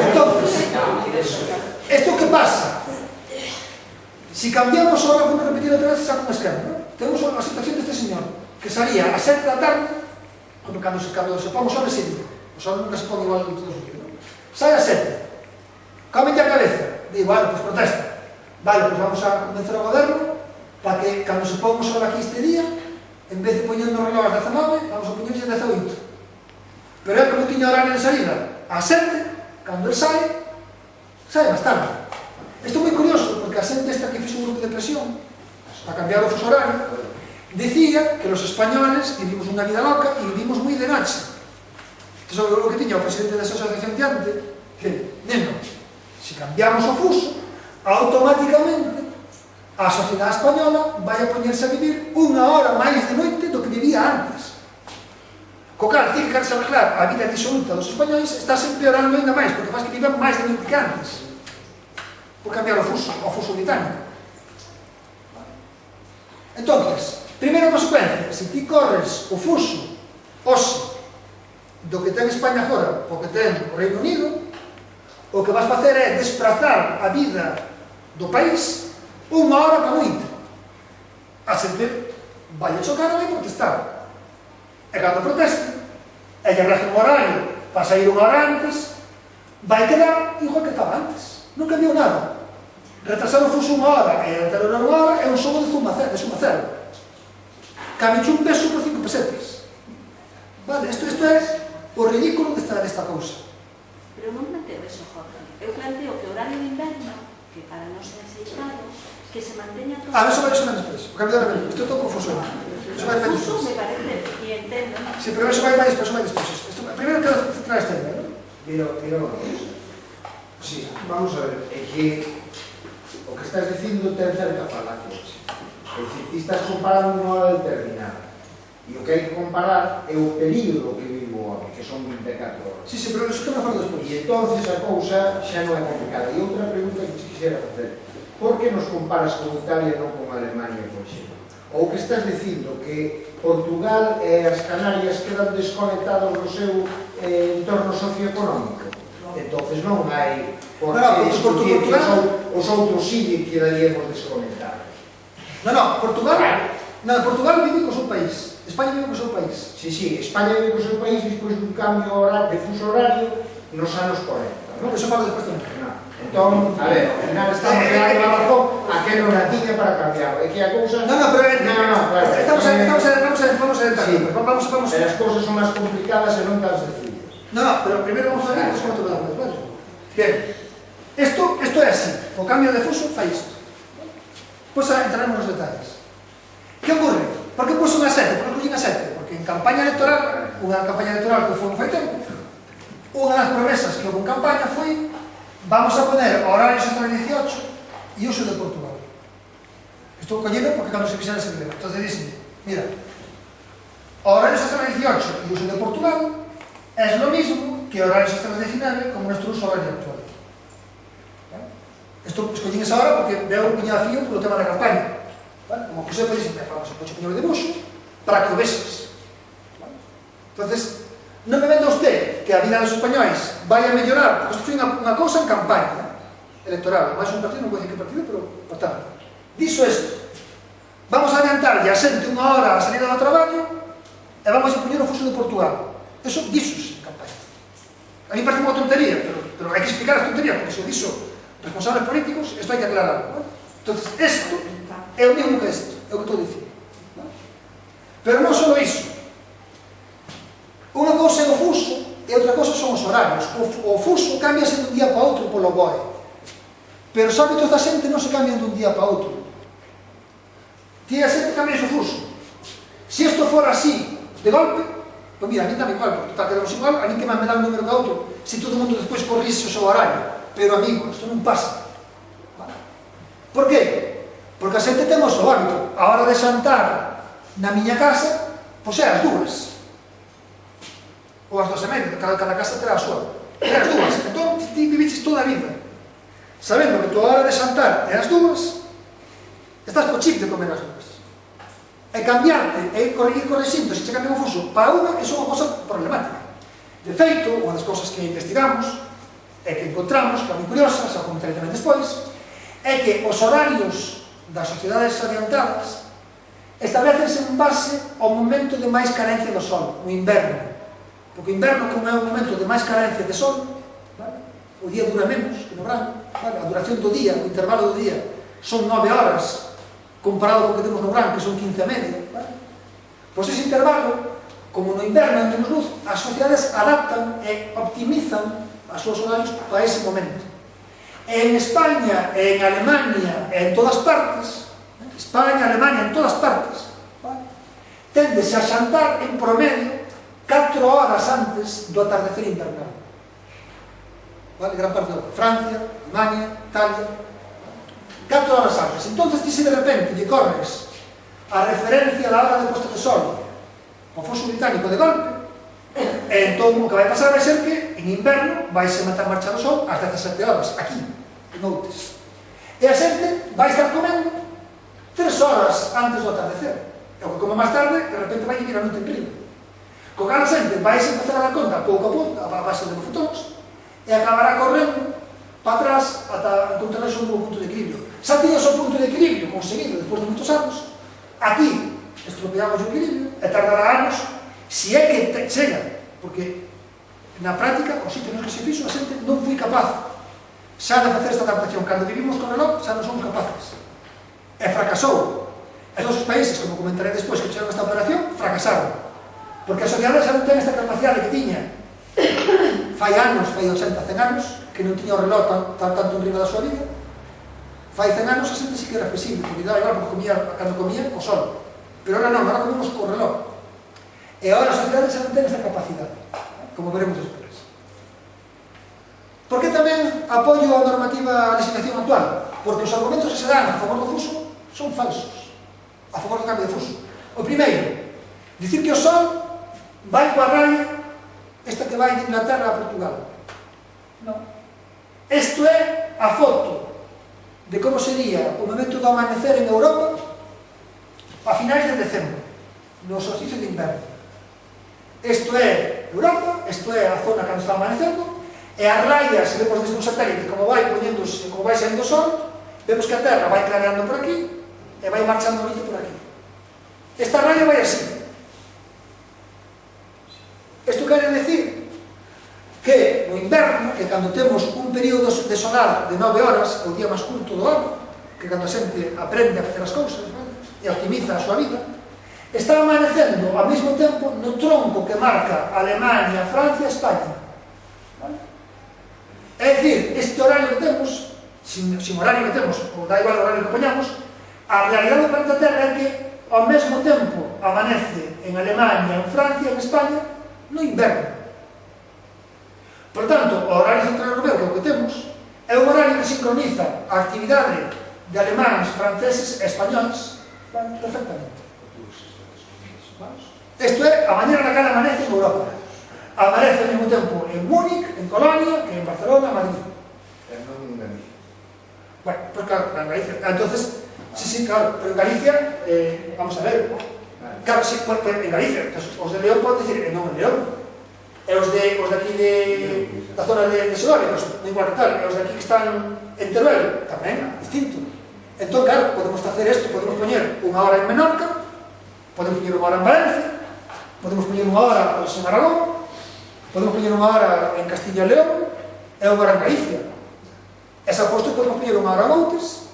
Entonces, ¿esto qué pasa? Si cambiamos ahora, vamos a repetir otra vez, saco un esquema, ¿no? Tenemos la situación de este señor, que salía a 7 da tarde, cando se pon o sol ese día, o sol nunca se pon igual en todos os días, ¿no? Sai a 7, cámete a cabeza, digo, bueno, pues protesta, vale, pues vamos a convencer ao goberno para que, cando se pon o sol aquí este día, en vez de poñendo o reloj ás 19, vamos a poñerse 18. Pero é como tiña horario de salida a 7, cando el sai máis tarde. Isto é moi curioso, porque a xente esta que fixo un grupo de presión para cambiar o fuso horario decía que los españoles vivimos unha vida loca e vivimos moi de noche. Entón, o que tiña o presidente da asociación diante, que, neno, se cambiamos o fuso, automáticamente a sociedade española vai a poñerse a vivir unha hora máis de noite do que vivía antes. Co cal, tiene que quererse arreglar a vida disoluta dos españoles, está se empeorando ainda máis, porque faz que vivan máis de noite que antes, por cambiar o fuso británico. Entonces, primeira consecuencia, se ti corres o fuso hoxe do que ten España agora o que ten o Reino Unido, o que vas facer é desprazar a vida do país unha hora para noite. A xente vai a chocar e vai protestar. E cando proteste, e lle rege un horario para sair unha hora antes, vai quedar igual que estaba antes. Non cambiou nada. Retrasar o fuso unha hora e anterior unha hora é un xogo de suma cero. Cambiou un peso por 5 pesetas. Vale, isto é o ridículo desta cousa. Pero non planteo eso, Jorge. Eu planteo que o horario de inverno, que para nós é aceitado, que se manteña todo... Eso vai ser menos peso. O cambio de horario. Isto é todo confuso. Eso vai menos Eso peso. me parece, y entendo. Sí, pero eso vai máis peso, Primeiro quero centrar esta idea, non? Mira unha cousa. Sí, vamos a ver, é que o que estás dicindo ten certa falacia. É dicir, ti estás comparando unha hora determinada. E o que hai que comparar é o período que vive o home, que son 24 horas. Sí, pero eso que me falo despois. E entonces a cousa xa non é complicada. E outra pregunta que te quixera facer. Por que nos comparas con Italia e non con Alemania, por exemplo? Ou que estás dicindo que Portugal e as Canarias quedan desconectados do seu entorno socioeconómico? Entonces non hai por que discutir que os outros sí quedaríamos desconectados. Non, Portugal vive co seu país. España vive co seu país. Sí, España vive co seu país despois dun cambio de fuso horario nos anos 40. Non, eso falo despois tamén. Entón, a ver, ao final estamos dando a razón a que non a tiña para cambiar. É que a cousa... No, pero... claro. Vamos a entrar. Sí, Vamos. pero as cousas son máis complicadas e non tan sencillas. No, pero primeiro vamos a ver despois como todo vale? Bien. Isto é así. O cambio de fuso fai isto. Pois entraremos nos detalles. Que ocorre? Por que puso unha 7? Por que puxen a 7? Porque en campaña electoral, unha campaña electoral que foi un feito, unha das promesas que houve en campaña foi vamos a poner horarios extra 18 e uso de Portugal. Estou collendo porque cando se fixera ese problema. Entón dicen, mira, horarios extra 18 e uso de Portugal é lo mismo que horarios extra 19 como nuestro uso horario actual. Isto escollín esa hora porque veo un piña fío polo tema da campaña. Como José dicen, vamos a poñer piño de buxo para que o veses. Entonces, non me venda usted que a vida dos españois vai a mellorar, porque isto foi unha cousa en campaña electoral, máis un partido, non vou dicir que partido, pero por tanto. Dixo isto, vamos a adiantar e a xente unha hora a salida do traballo e vamos a poñer o fuso de Portugal. Eso dixo en campaña. A mí parece unha tontería, pero hai que explicar as tonterías, porque se o dixo responsables políticos, isto hai que aclararlo. Entonces, isto é o mesmo que isto, é o que estou dicindo. Pero non só iso. Unha cousa é o fuso e outra cousa son os horarios. O fuso cámbiase dun día para outro polo BOE. Pero os hábitos da xente non se cambian dun día para outro. Ti a xente cambias o fuso. Se isto fora así, de golpe, pois mira, a mí dame igual, porque tal quedamos igual, a mí que me dá un número que outro, se todo o mundo despois corrise o seu horario. Pero, amigo, isto non pasa. Por qué? Porque a xente temos o hábito. A hora de xantar na miña casa, pois é as dúas. Ou as 2:30, cada casa terá a súa. É as dúas. Entón, ti viviches toda a vida sabendo que a tua hora de xantar é as dúas, estás co chip de comer as dúas. E cambiarte e ir correxindo se che cambia o fuso para unha é unha cosa problemática. De feito, unha das cousas que investigamos e que encontramos, que é moi curiosa, xa comentaré tamén despois, é que os horarios das sociedades adiantadas establecense en base ao momento de máis carencia do sol, o inverno. Porque o inverno, como é o momento de máis carencia de sol, vale? O día dura menos que no verano, vale? A duración do día, o intervalo do día, son 9 horas, comparado con o que temos no verano, que son 15 e media. Vale? Pois ese intervalo, como no inverno hai menos luz, as sociedades adaptan e optimizan as súas horarios para ese momento. En España, en Alemania, en todas partes, España, Alemania, en todas partes, vale? Téndese a xantar en promedio 4 horas antes do atardecer invernal. Vale? Gran parte de Francia, Alemania, Italia, 4 horas antes. Entonces, ti se de repente lle corres a referencia da hora de posta de sol ao foso británico de golpe, e entón o que vai pasar vai ser que en inverno vais a matar marchar o sol ás 17 horas, aquí, en Outes. E a xente vai estar comendo 3 horas antes do atardecer. E o que come máis tarde, de repente vai ir a noite en río. Co cal a xente vai a empezar a dar conta pouco a pouco, a base de fotóns, e acabará correndo para atrás ata encontrar o seu punto de equilibrio. Xa tiña o seu punto de equilibrio conseguido despois de moitos anos, aquí estropeamos o equilibrio e tardará anos, se é que chega, porque na práctica, os sitios nos que se fixo, a xente non foi capaz xa de facer esta adaptación. Cando vivimos con reloj, xa non somos capaces. E fracasou. E todos os países, como comentaré despois, que fixeron esta operación, fracasaron. Porque a sociedade xa non ten esta capacidade que tiña fai anos, fai 80, 100 anos, que non tiña o reloj tanto en riba da súa vida. Fai 100 anos a xente sí que era flexible, porque daba igual, porque cando comía o sol. Pero ahora non, ahora comemos co reloj. E agora a sociedade xa non ten esta capacidade, como veremos despois. Por que tamén apoio a normativa a legislación actual? Porque os argumentos que se dan a favor do fuso son falsos, a favor do cambio de fuso. O primeiro, dicir que o sol vai coa raya esta que vai de Inglaterra a Portugal. Non. Isto é a foto de como sería o momento do amanecer en Europa a finais de decembro, no solsticio de inverno. Isto é Europa, isto é a zona que está amanecendo, e as rayas, se vemos desde un satélite como vai poñéndose, como vai saindo o sol, vemos que a Terra vai clareando por aquí e vai marchando o noite por aquí. Esta raya vai así. Isto quere decir que no inverno, que cando temos un período de solar de 9 horas, o día máis curto do ano, que cando a xente aprende a facer as cousas, ¿vale? E optimiza a súa vida, está amanecendo ao mesmo tempo no tronco que marca Alemania, Francia e España. ¿Vale? É dicir, este horario que temos, sin horario que temos, ou da igual o horario que poñamos, a realidade do planeta Terra é que ao mesmo tempo amanece en Alemania, en Francia e en España no inverno. Por tanto, o horario central europeo que é o que temos é un horario que sincroniza a actividade de alemáns, franceses e españoles perfectamente. Isto é a maneira na que amanece en Europa. Amanece ao mesmo tempo en Múnich, en Colonia, que en Barcelona, Madrid. Non en Galicia. Bueno, pues claro, en Galicia. Entonces, sí, claro, pero en Galicia, vamos a ver. Claro, sí, pues en Galicia, os de León poden decir, non en León. E os de aquí da zona de Segovia, non igual que tal. E os de aquí que están en Teruel, tamén, distinto. Entón, claro, podemos facer isto, podemos poñer unha hora en Menorca, podemos poñer unha hora en Valencia, podemos poñer unha hora en Aragón, podemos poñer unha hora en Castilla e León, e unha hora en Galicia. Esa posto podemos poñer unha hora en Outes,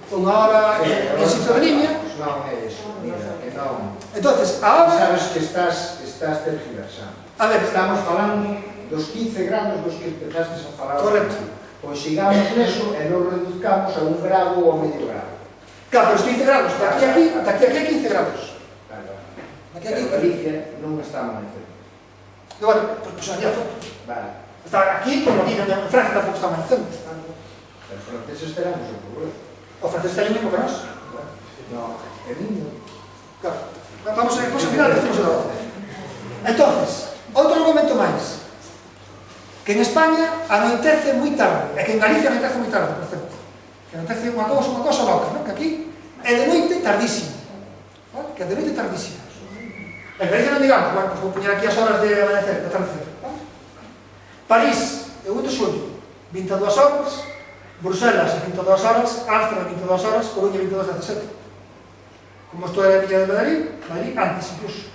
unha hora en Sitio de Limia. Non é eso, mira, que non. Entonces, ahora... Sabes que estás tergiversando. A ver, Estamos falando dos 15 grados dos que empezaste a falar. Correcto. Pois sigamos neso e non reduzcamos a 1 grado ou a medio grado. claro, pero os 15 grados, daqui a aquí 15 grados. Claro. Daqui a aquí... Pero Galicia non está amanecendo. Bueno, pues había foto. Vale. Está aquí, como aquí, en Francia tampoco está amanecendo. Os franceses teremos o problema. Os franceses teñen mesmo que nós. No, é niño. Claro. Vamos a ver, ao final decimos o lado. Entonces, outro argumento máis. Que en España anoitece moi tarde, e que en Galicia anoitece moi tarde, por certo. Que anoitece unha cousa loca, non? Que aquí é de noite tardísimo. ¿Vale? que de noite tardísima. En Galicia non digamos, bueno, pues vou poñer aquí as horas de amanecer, de atardecer. París, 8 de xullo, 22 horas, Bruselas, 22 horas, Ámsterdam, 22 horas, Coruña, 22:17. Como isto era a Villa de Madrid antes incluso.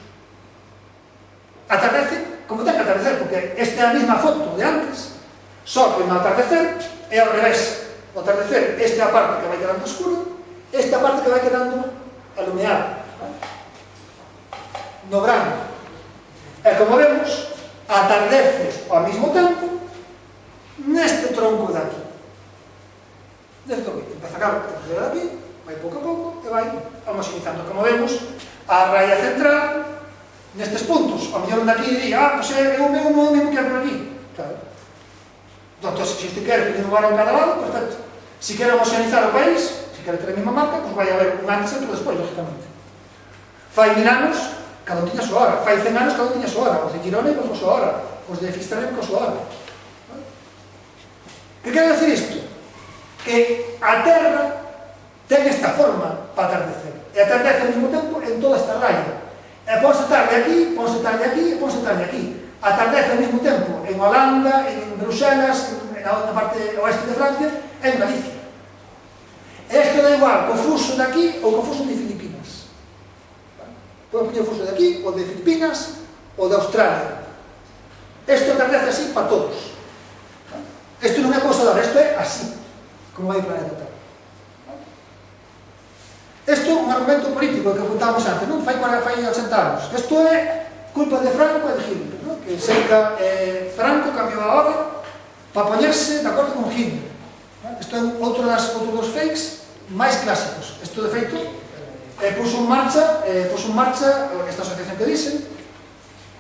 Atardece, como ten que atardecer, porque esta é a mesma foto de antes, só que no atardecer é ao revés. O atardecer, esta é a parte que vai quedando escura, esta é a parte que vai quedando alumeada. No verano. E como vemos, atardece ao mesmo tempo neste tronco de aquí. Neste tronco. Empeza a atardecer de aquí, vai pouco a pouco e vai homoxeneizando. Como vemos, a raya central nestes puntos. O mellor de aquí diría, pois é o mesmo que é por aquí. Claro. Entón, se isto quer poñer un bar en cada lado, perfecto. Se quer homoxeneizar o país, se quer ter a mesma marca, pois vai haber un antes e outro despois, lógicamente. Fai 1000 anos, cada un tiña a súa hora. Fai 100 anos, cada un tiña a súa hora. Os de Girona iban coa súa hora. Os de Fisterra iban coa súa hora. Que quero decir isto? Que a Terra ten esta forma para atardecer. E atardece ao mesmo tempo en toda esta raya. E ponse tarde aquí, ponse tarde aquí, e ponse tarde aquí. Atardece ao mesmo tempo en Holanda, en Bruselas, na parte oeste de Francia, e en Galicia. E isto da igual co fuso de aquí ou co fuso de Filipinas. Pode poñer o fuso de aquí, ou de Filipinas, ou de Australia. Isto atardece así para todos. Isto non é cousa de ahora, isto é así, como vai o planeta Terra. Isto é un argumento político que apuntábamos antes, non? Fai 80 anos. Isto é culpa de Franco e de Hitler, non? Que cerca Franco cambiou a hora para poñerse de acordo con Hitler. Isto é outro dos fakes máis clásicos. Isto, de feito, puso en marcha esta asociación que dicen.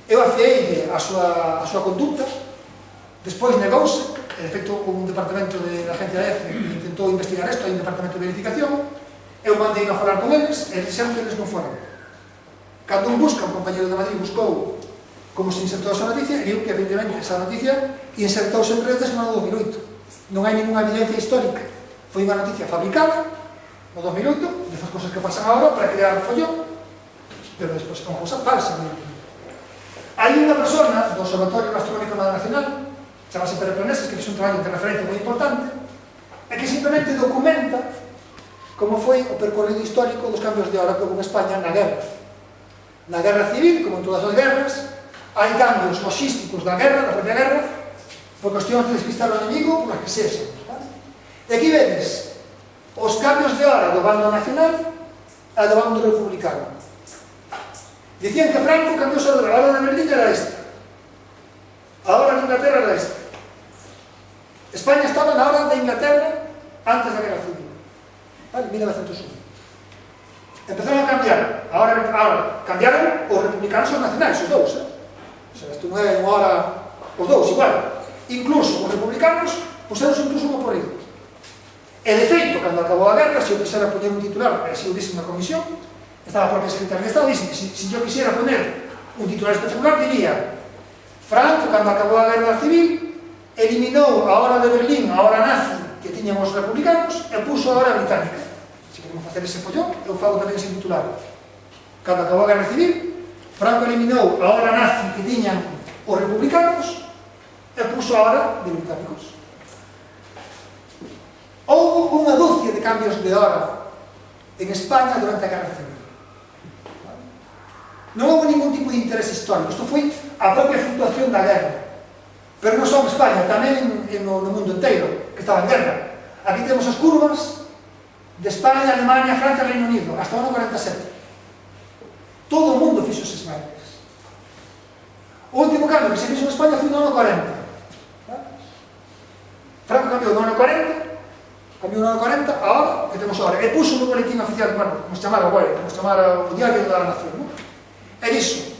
Eu afiei a súa conducta, despois negouse, de feito, un departamento da agencia da EFE que intentou investigar isto, hai un departamento de verificación. Eu mandei a falar con eles, e dixeron que eles non foran. Cando un busca, un compañero de Madrid buscou como se insertou esa noticia, e viu que, evidentemente, esa noticia insertouse en redes no ano 2008. Non hai ninguna evidencia histórica. Foi unha noticia fabricada no 2008, desas cosas que pasan agora para crear follón, pero despois é unha cosa falsa. Hai unha persona do Observatorio Astronómico Nacional, chamase Pereplaneses, que fez un traballo de referencia moi importante, e que simplemente documenta como foi o percorrido histórico dos cambios de hora que houve en España na guerra. Na guerra civil, como en todas as guerras, hai cambios logísticos da guerra, da propia guerra, por cuestións de despistar o enemigo, por as que sexan. E aquí vedes os cambios de hora do bando nacional e do bando republicano. Dicían que Franco cambiou a hora de Berlín era esta. A hora de Inglaterra era esta. España estaba na hora de Inglaterra antes da guerra civil. En 1901. Empezaron a cambiar. Ahora cambiaron os republicanos e os nacionais, os dous. O sea, isto non é unha hora os dous, igual. Incluso os republicanos puseron incluso un oporrido. E de feito, cando acabou a guerra, se eu quisera poñer un titular, e se eu dixen na comisión, estaba a propia secretaria de Estado, dixen que se eu quisera poner un titular espectacular, diría: Franco, cando acabou a guerra civil, eliminou a hora de Berlín, a hora nazi que tiñan os republicanos, e puso a hora británica. Se queremos facer ese follón, eu fago tamén ese titular. Cando acabou a guerra civil, Franco eliminou a hora nazi que tiñan os republicanos e puso a hora de británicos. Houve unha dúcia de cambios de hora en España durante a guerra civil. Non houve ningún tipo de interés histórico, isto foi a propia fluctuación da guerra. Pero non só en España, tamén no mundo inteiro, que estaba en guerra. Aquí temos as curvas de España, Alemania, Francia e Reino Unido, hasta o ano 47. Todo o mundo fixo eses bailes. O último cambio que se fixo en España foi no ano 40. Franco cambiou no ano 40, cambiou no ano 40, ahora que temos ahora, e puxo no boletín oficial, bueno, como se chamara o diario da Nación, non? E dixo: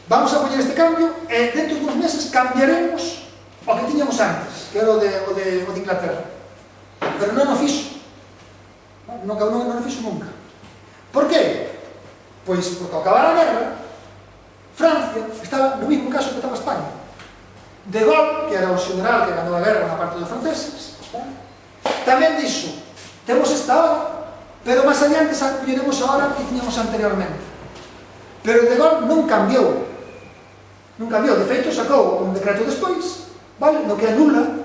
vamos a poñer este cambio e dentro dos meses cambiaremos o que tiñamos antes, que era o de Inglaterra. Pero non o fixo. Non o fixo nunca. Por qué? Pois porque ao acabar a guerra, Francia estaba no mesmo caso que estaba España. De Gaulle, que era o general que ganou a guerra na parte dos franceses, tamén dixo: temos esta hora, pero máis adiante poñeremos a hora que tiñamos anteriormente. Pero de Gaulle non cambiou. Non cambiou, de feito sacou un decreto despois, vale, no que anula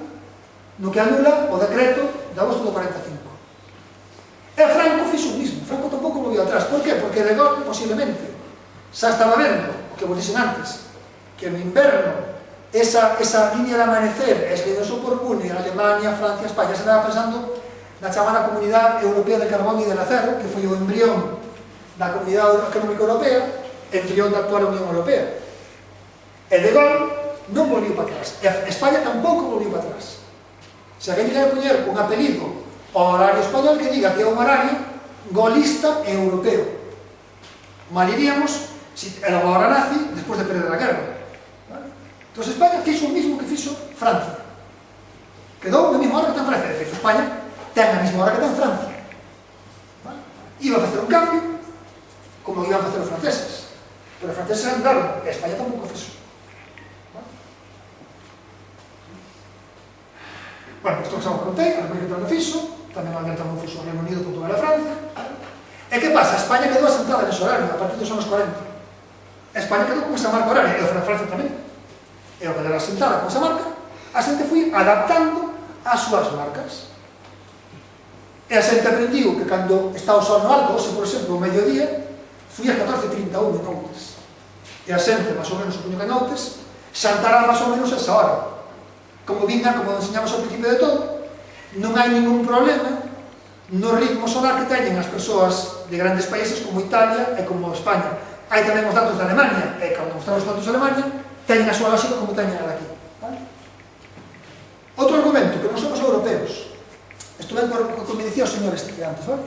o decreto de agosto do 45. E Franco fixo o mismo, Franco tampouco volvió atrás. Por qué? Porque de Gaulle posiblemente xa estaba vendo, o que vos dixen antes, que no inverno esa línea de amanecer eslidoso por Pune, Alemania, Francia, España, se estaba pensando na chamada Comunidade Europea de Carbón e del Acero, que foi o embrión da Comunidade Económica Europea, embrión da actual Unión Europea. E de Gaulle non volvió para atrás. E España tampouco volvió para atrás. Se alguén quere poñer un apelido ao horario español, que diga que é un horario golista e europeo. Mal iríamos se era unha hora nazi despois de perder a guerra. Vale? Entón España fixo o mismo que fixo Francia. Quedou na mesma hora que ten Francia. De feito, España ten a mesma hora que ten Francia. Vale? Iba a facer un cambio como iban a facer os franceses. Pero os franceses andaron, e España tampouco fixo. Bueno, isto que xa vos contei, a América tamén fixo, tamén a América tamén fixo o Reino Unido, Portugal e Francia. E que pasa? España quedou asentada nese horario, a partir dos anos 40. España quedou con esa marca horaria, e o Francia tamén. E o que era asentada con esa marca, a xente foi adaptando as súas marcas. E a xente aprendiu que cando está o sol no alto, se por exemplo o mediodía, foi a 14:31 de noutes. E a xente, máis ou menos, supoño que noutes, xantará máis ou menos esa hora. Como vinga, como enseñamos ao principio de todo, non hai ningún problema no ritmo solar que teñen as persoas de grandes países como Italia e como España. Hai tamén os datos de Alemania, e cando mostramos os datos de Alemania, teñen a súa lógica como teñen aquí. Vale? Outro argumento, que non somos europeos. Isto ven por que me dicía o señor este que antes, vale?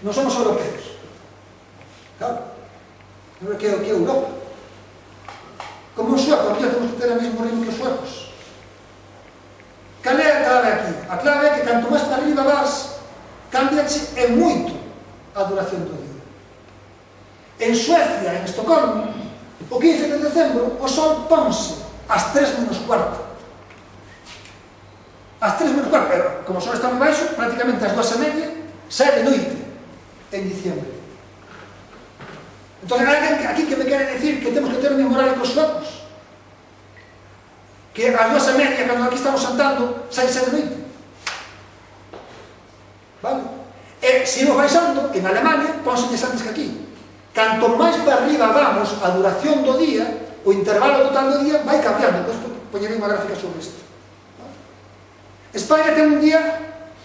Non somos europeos. Claro. Non é que é Europa. Como os suecos, aquí temos que ter o mesmo ritmo que os suecos. Cal é a clave aquí? A clave é que canto máis para arriba vas, cambiache e moito a duración do día. En Suecia, en Estocolmo, o 15 de decembro, o sol ponse ás 3:15. Ás 3:15, pero como o sol está moi baixo, prácticamente ás 2:30, xa é de noite, en diciembre. Entón, hai alguén aquí que me quere decir que temos que ter o mesmo horario que os suecos? Que ás 2:30, cando aquí estamos andando, sai de noite. Vale? E se imos baixando, en Alemania, pónseñes antes que aquí. Canto máis para arriba vamos, a duración do día, o intervalo total do día, vai cambiando. Depois poñerei unha gráfica sobre isto. Vale? España ten un día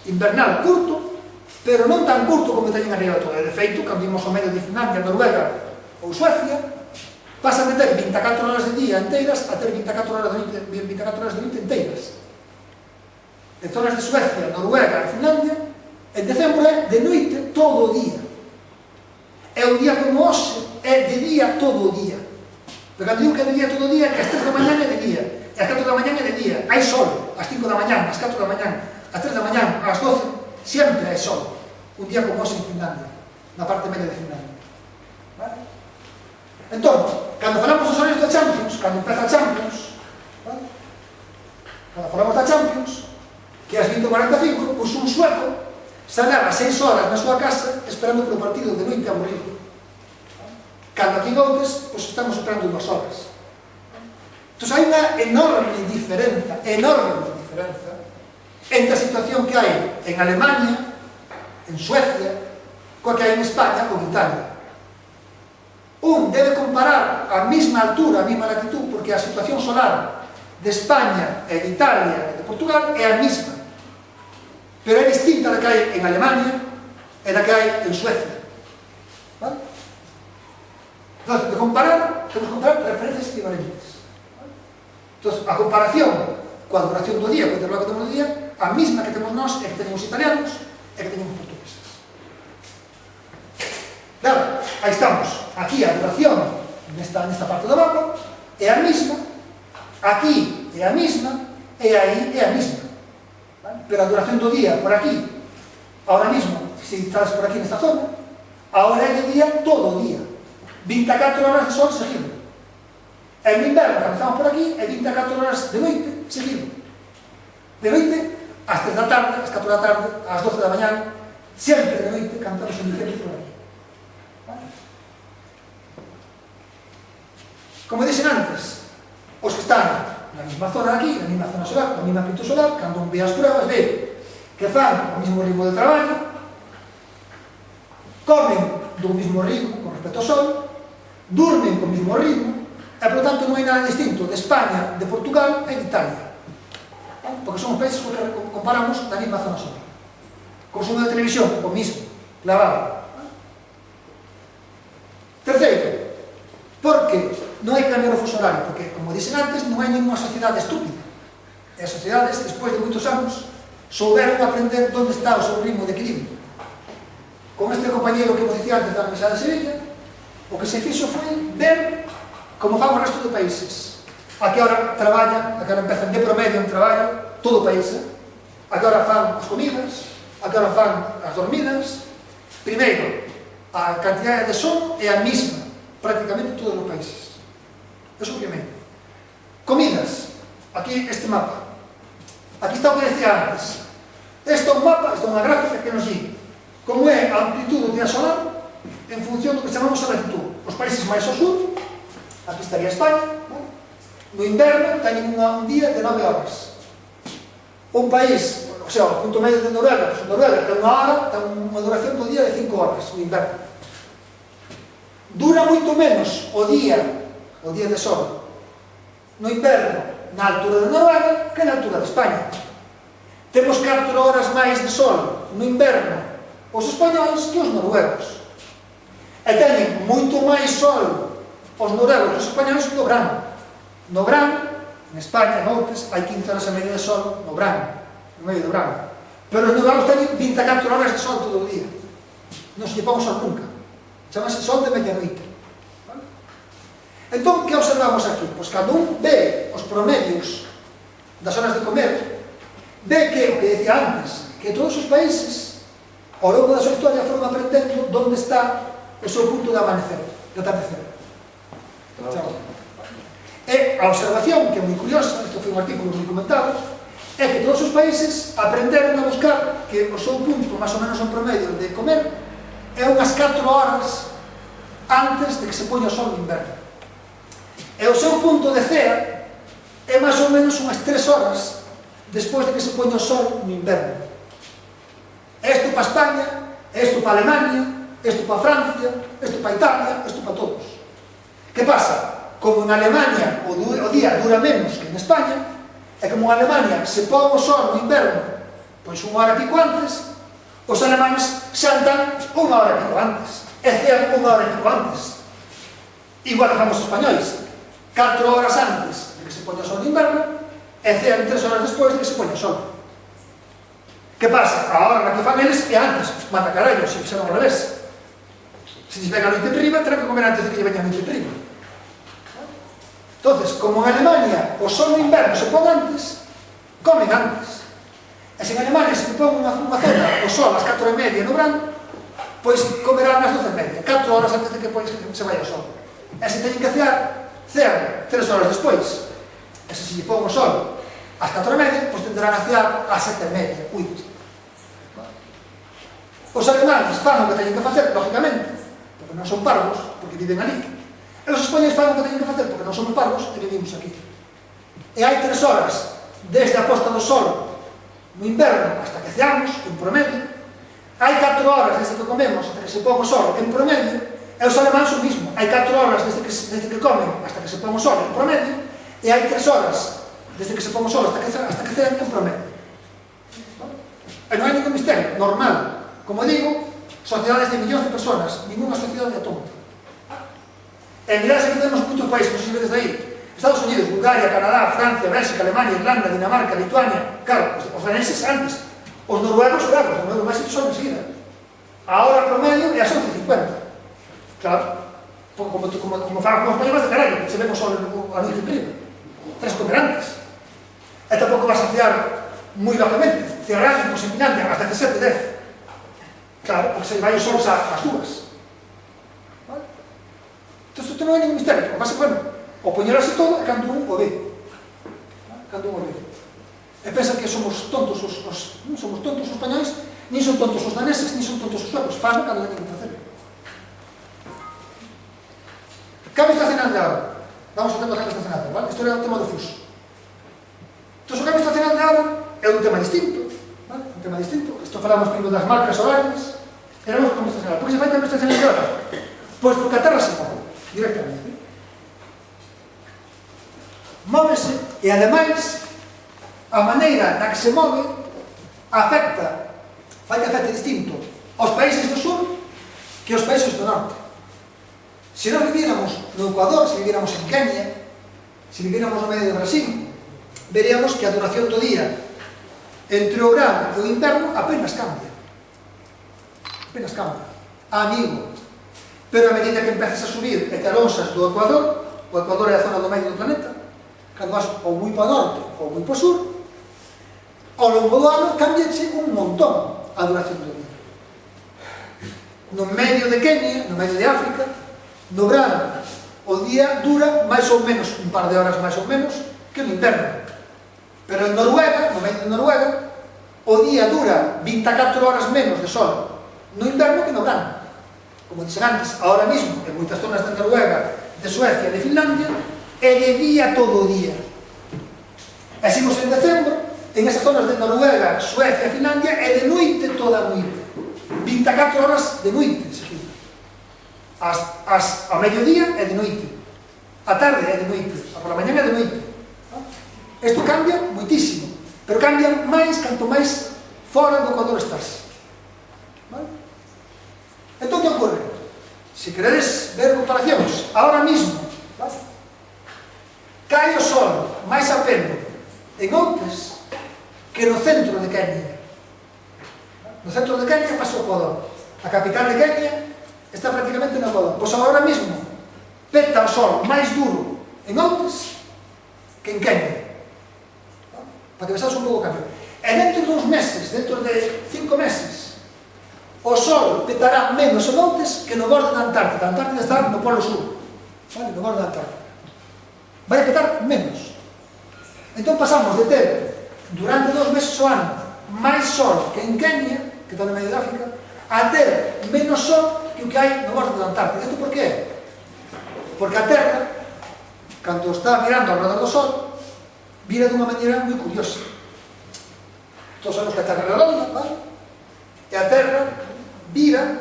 invernal curto, pero non tan curto como teñen arriba todo. De feito, cando imos ao medio de Finlandia, Noruega ou Suecia, pasan de ter 24 horas de día enteiras a ter 24 horas de noite enteiras. En zonas de Suecia, Noruega e Finlandia, en decembro é de noite todo o día. É un día como hoxe, é de día todo o día. Pero cando digo que é de día todo o día, é que as 3 da mañá é de día, e as 4 da mañá é de día. Hai sol, ás 5 da mañá, ás 4 da mañá, ás 3 da mañá, ás 12, sempre hai sol. Un día como hoxe en Finlandia, na parte media de Finlandia. Vale? Entón, cando falamos dos horarios da Champions, cando empeza a Champions, vale? Cando falamos da Champions, que é as 20:45, pois un sueco estará a 6 horas na súa casa esperando polo partido de noite aburrido. Cando aquí noutes, pois estamos esperando 2 horas. Entón, hai unha enorme diferenza entre a situación que hai en Alemania, en Suecia, coa que hai en España ou en Italia. Un debe comparar a mesma altura, a mesma latitud, porque a situación solar de España e de Italia e de Portugal é a mesma, pero é distinta da que hai en Alemania e da que hai en Suecia. Vale? Entón, de comparar, temos que comparar referencias equivalentes. Vale? Entón, a comparación coa duración do día, coa intervalo que temos do día, a mesma que temos nós e que temos italianos e que temos portugueses. Claro, aí estamos. Aquí a duración nesta parte do mapa é a mesma, aquí é a mesma e aí é a mesma. Vale? Pero a duración do día por aquí, ahora mesmo, se estás por aquí nesta zona, a hora é de día todo o día. 24 horas de sol seguido. E no inverno, cando estamos por aquí, é 24 horas de noite seguido. De noite, ás 3 da tarde, ás 4 da tarde, ás 12 da mañá, sempre de noite cantamos en diciembre por aquí. Vale? Como dixen antes, os que están na mesma zona aquí, na mesma zona solar, na mesma pinto solar, cando un ve as pruebas, ve que fan o mesmo ritmo de traballo, comen do mesmo ritmo con respecto ao sol, durmen co mesmo ritmo, e, por tanto, non hai nada distinto de España, de Portugal e de Italia. Porque son os países que comparamos da mesma zona solar. Consumo de televisión, o mismo, clavado. Terceiro, porque non hai que cambiar o fuso horario, porque, como dixen antes, non hai ninguna sociedade estúpida. E as sociedades, despois de moitos anos, souberon aprender onde está o seu ritmo de equilibrio. Con este compañero que vos dicía antes da Universidade de Sevilla, o que se fixo foi ver como fan o resto de países. A que hora traballan, a que hora empezan de promedio en traballo, todo o país, a que hora fan as comidas, a que hora fan as dormidas. Primeiro, a cantidade de son é a mesma, prácticamente todos os países. Eso primeiro. Comidas, aquí este mapa. Aquí está o que decía antes. Este é un mapa, esta é unha gráfica que nos di como é a amplitude do día solar en función do que chamamos a latitud. Os países máis ao sur, aquí estaría España, no inverno teñen un día de 9 horas. Un país, o sea, o punto medio de Noruega, pues Noruega ten unha hora, ten unha duración do día de 5 horas, no inverno. Dura moito menos o día de sol, no inverno, na altura de Noruega, que na altura de España. Temos 4 horas máis de sol no inverno os españoles que os noruegos. E teñen moito máis sol os noruegos que os españoles no verano. No verano, en España, en outras, hai 15 horas e media de sol no verano, no medio do verano. Pero os noruegos teñen 24 horas de sol todo o día. Non se lle pon sol nunca. Chamase sol de medianoite. Entón, que observamos aquí? Pois cando un ve os promedios das horas de comer, ve que, o que decía antes, que todos os países ao longo da súa historia foron aprendendo onde está o seu punto de amanecer, de atardecer. E a observación, que é moi curiosa, isto foi un artículo moi comentado, é que todos os países aprenderon a buscar que o seu punto, máis ou menos en promedio, de comer é unhas 4 horas antes de que se poña o sol no inverno. E o seu punto de cea é máis ou menos unhas 3 horas despois de que se poña o sol no inverno. Isto para España, isto para Alemania, isto para Francia, isto para Italia, isto para todos. Que pasa? Como en Alemania o día dura menos que en España, e como en Alemania se pon o sol no inverno pois unha hora e pico antes, os alemanes xantan unha hora e pico antes, e cean unha hora e pico antes. Igual que famos os españois, 4 horas antes de que se poña o sol no inverno, e cean 3 horas despois de que se poña o sol. Que pasa? A hora na que fan eles é antes, mata carallo, se fixeron ao revés. Se lles ven a noite de riba, terán que comer antes de que lle veña a noite de riba. Entonces, como en Alemania o sol no inverno se pon antes, comen antes. E se en Alemania se pon unha zona o sol ás 4:30 no verano, pois comerán ás 12:30, 4 horas antes de que se vai o sol. E se teñen que cear, cean 3 horas despois. E se lle pon o sol ás 4:30, pois tendrán a cear ás 7:30, 8. Os alemanes fan o que teñen que facer, lógicamente, porque non son parvos, porque viven ali. E os españoles fan o que teñen que facer, porque non somos parvos e vivimos aquí. E hai 3 horas desde a posta do sol no inverno hasta que ceamos, en promedio. Hai 4 horas desde que comemos hasta que se pon o sol, en promedio. E os alemáns o mismo. Hai 4 horas desde que comen hasta que se pon o sol, en promedio. E hai 3 horas desde que se pon o sol hasta que cean, en promedio. E non hai ningún misterio, normal. Como digo, sociedades de millóns de personas, ninguna sociedade atómica. En realidad, aquí tenemos muchos países, no sé si ves desde aí. Estados Unidos, Bulgaria, Canadá, Francia, Bélgica, Alemania, Irlanda, Dinamarca, Lituania. Claro, os daneses antes. Os noruegos, claro, os noruegos máis son enseguida. A hora promedio é a 11:50. Claro, como falan con os países de carallo, que se vemos só a noite prima. Tres comer antes. E tampouco vas a cear moi locamente. Cearán, pues, en Finlandia, hasta 17:10. Claro, porque se vai os sols ás 2. Vale? Entón, isto non é ningún misterio. O que pasa, bueno, o poñerase todo é cando un o ve. Cando un o ve. E pensan que somos tontos non somos tontos os españois, nin son tontos os daneses, nin son tontos os suecos. Fan cando teñen que facer. Que me está cenando agora? Vamos ao tema do cambio estacional, vale? Isto era o tema do fuso. Entón, o cambio estacional de agua é un tema distinto, vale? Un tema distinto. Isto falamos primeiro das marcas horarias, era o cambio estacional. Por que se fai cambio estacional de agua? Pois porque a Terra se move, directamente. Móvese, e ademais, a maneira na que se move afecta, fai que afecte distinto aos países do sur que aos países do norte. Se nós viviéramos no Ecuador, se viviéramos en Kenia, se viviéramos no medio do Brasil, veríamos que a duración do día entre o verano e o inverno apenas cambia. Apenas cambia. Amigo. Pero a medida que empezas a subir e te alonsas do Ecuador, o Ecuador é a zona do medio do planeta, cando vas ou moi para o norte ou moi para o sur, ao longo do ano cambiache un montón a duración do día. No medio de Kenia, no medio de África, no verano, o día dura máis ou menos, un par de horas máis ou menos, que no inverno. Pero en Noruega, no medio de Noruega, o día dura 24 horas menos de sol no inverno que no verano. Como dixen antes, ahora mismo, en moitas zonas de Noruega, de Suecia e de Finlandia, é de día todo o día. E seguimos en decembro, en esas zonas de Noruega, Suecia e Finlandia, é de noite toda a noite. 24 horas de noite, seguida. A mediodía é de noite. A tarde é de noite. A pola mañana é de noite. Isto cambia moitísimo. Pero cambia máis canto máis fora do Ecuador estás. Vale? Entón, que ocorre? Se queredes ver comparacións, ahora mismo, vale? Cae o sol máis a pelo en Outes que no centro de Kenia. No centro de Kenia pasa o Ecuador. A capital de Kenia está prácticamente no Ecuador. Pois agora mesmo peta o sol máis duro en Outes que en Kenia. Para que vexades un pouco o cambio. E dentro de uns meses, dentro de 5 meses, o sol petará menos en Outes que no borde da Antártida. A Antártida está no polo sur, vale? No borde da Antártida. Vai a petar menos. Entón pasamos de ter, durante 2 meses ao ano, máis sol que en Kenia, que está no medio de África, a ter menos sol que o que hai no borde da Antártida. Isto por qué? Porque a Terra, cando está mirando ao redor do sol, vira dunha maneira moi curiosa. Todos sabemos que a Terra é redonda, vale? E a Terra vira,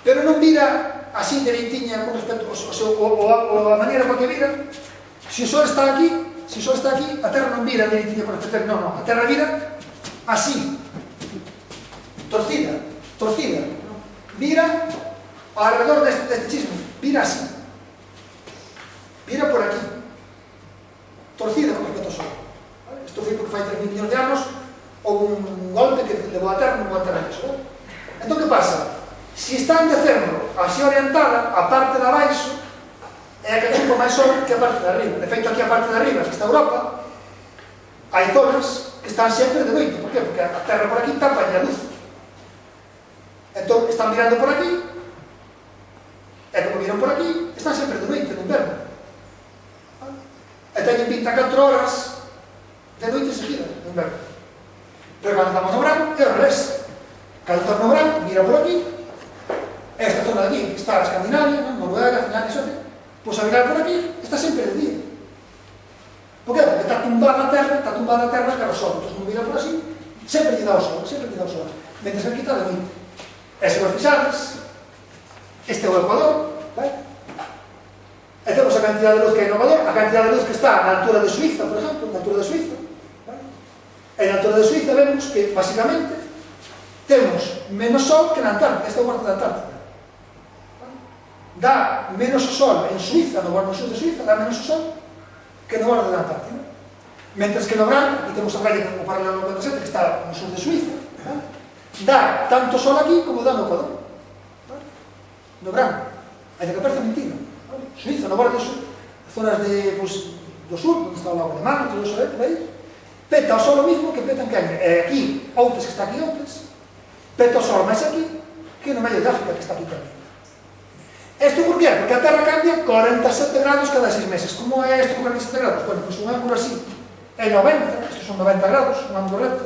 pero non vira así dereitiña con respecto a maneira con que vira. Se o sol está aquí, a Terra non vira dereitiña con respecto a... Non, a Terra vira así, torcida, vira alrededor deste chisme, vira así, vira por aquí, torcida con respecto ao sol. Isto foi porque fai 3.000 millóns de anos houve un golpe que levou a Terra a eso. Entón, que pasa? Se está en decembro así orientada, a parte de abaixo é a que chupa máis sol que a parte de arriba. De feito, aquí a parte de arriba, que está Europa, hai zonas que están sempre de noite. Por qué? Porque a Terra por aquí tapa a luz. Entón, están mirando por aquí, e como miran por aquí, están sempre de noite, no inverno. E teñen 24 horas de noite seguida, no inverno. Pero cando estamos no verano, é ao revés. Cando estamos no verano, mira por aquí, esta zona de aquí, que está a Escandinavia, Noruega, Finlandia, Suecia, pois a mirar por aquí, está sempre de día. Por que? Porque está tumbada a Terra cara ao sol. Entón, non mira por así, sempre lle dá o sol, mentre que aquí está de noite. E se vos fixades, este é o Ecuador, vale? E temos a cantidad de luz que hai no Ecuador, a cantidad de luz que está na altura de Suiza, por exemplo, na altura de Suiza, vale? E na altura de Suiza vemos que, basicamente, temos menos sol que na Antártida. Esta é o borde da Antártida, vale? Dá menos o sol en Suiza, no borde sur de Suiza, dá menos o sol que no borde da Antártida. Mentres que no verano, e temos a raya como paralelo 97, que está no sur de Suiza, vale? Dá tanto sol aquí como dá no Ecuador, vale? No verano. Ainda que parece mentira, vale? Suiza, no borde do sur, zonas de, pues, do sur, onde está o lago de Mar, todo eso, por aí, peta o sol o mismo que peta en Kenia. E aquí, Outes, que está aquí Outes, peta o sol máis aquí que no medio de África, que está aquí tamén. Isto por qué? Porque a Terra cambia 47 grados cada 6 meses. Como é isto 47 grados? Bueno, pues un ángulo así é 90, estos son 90 grados, un ángulo recto,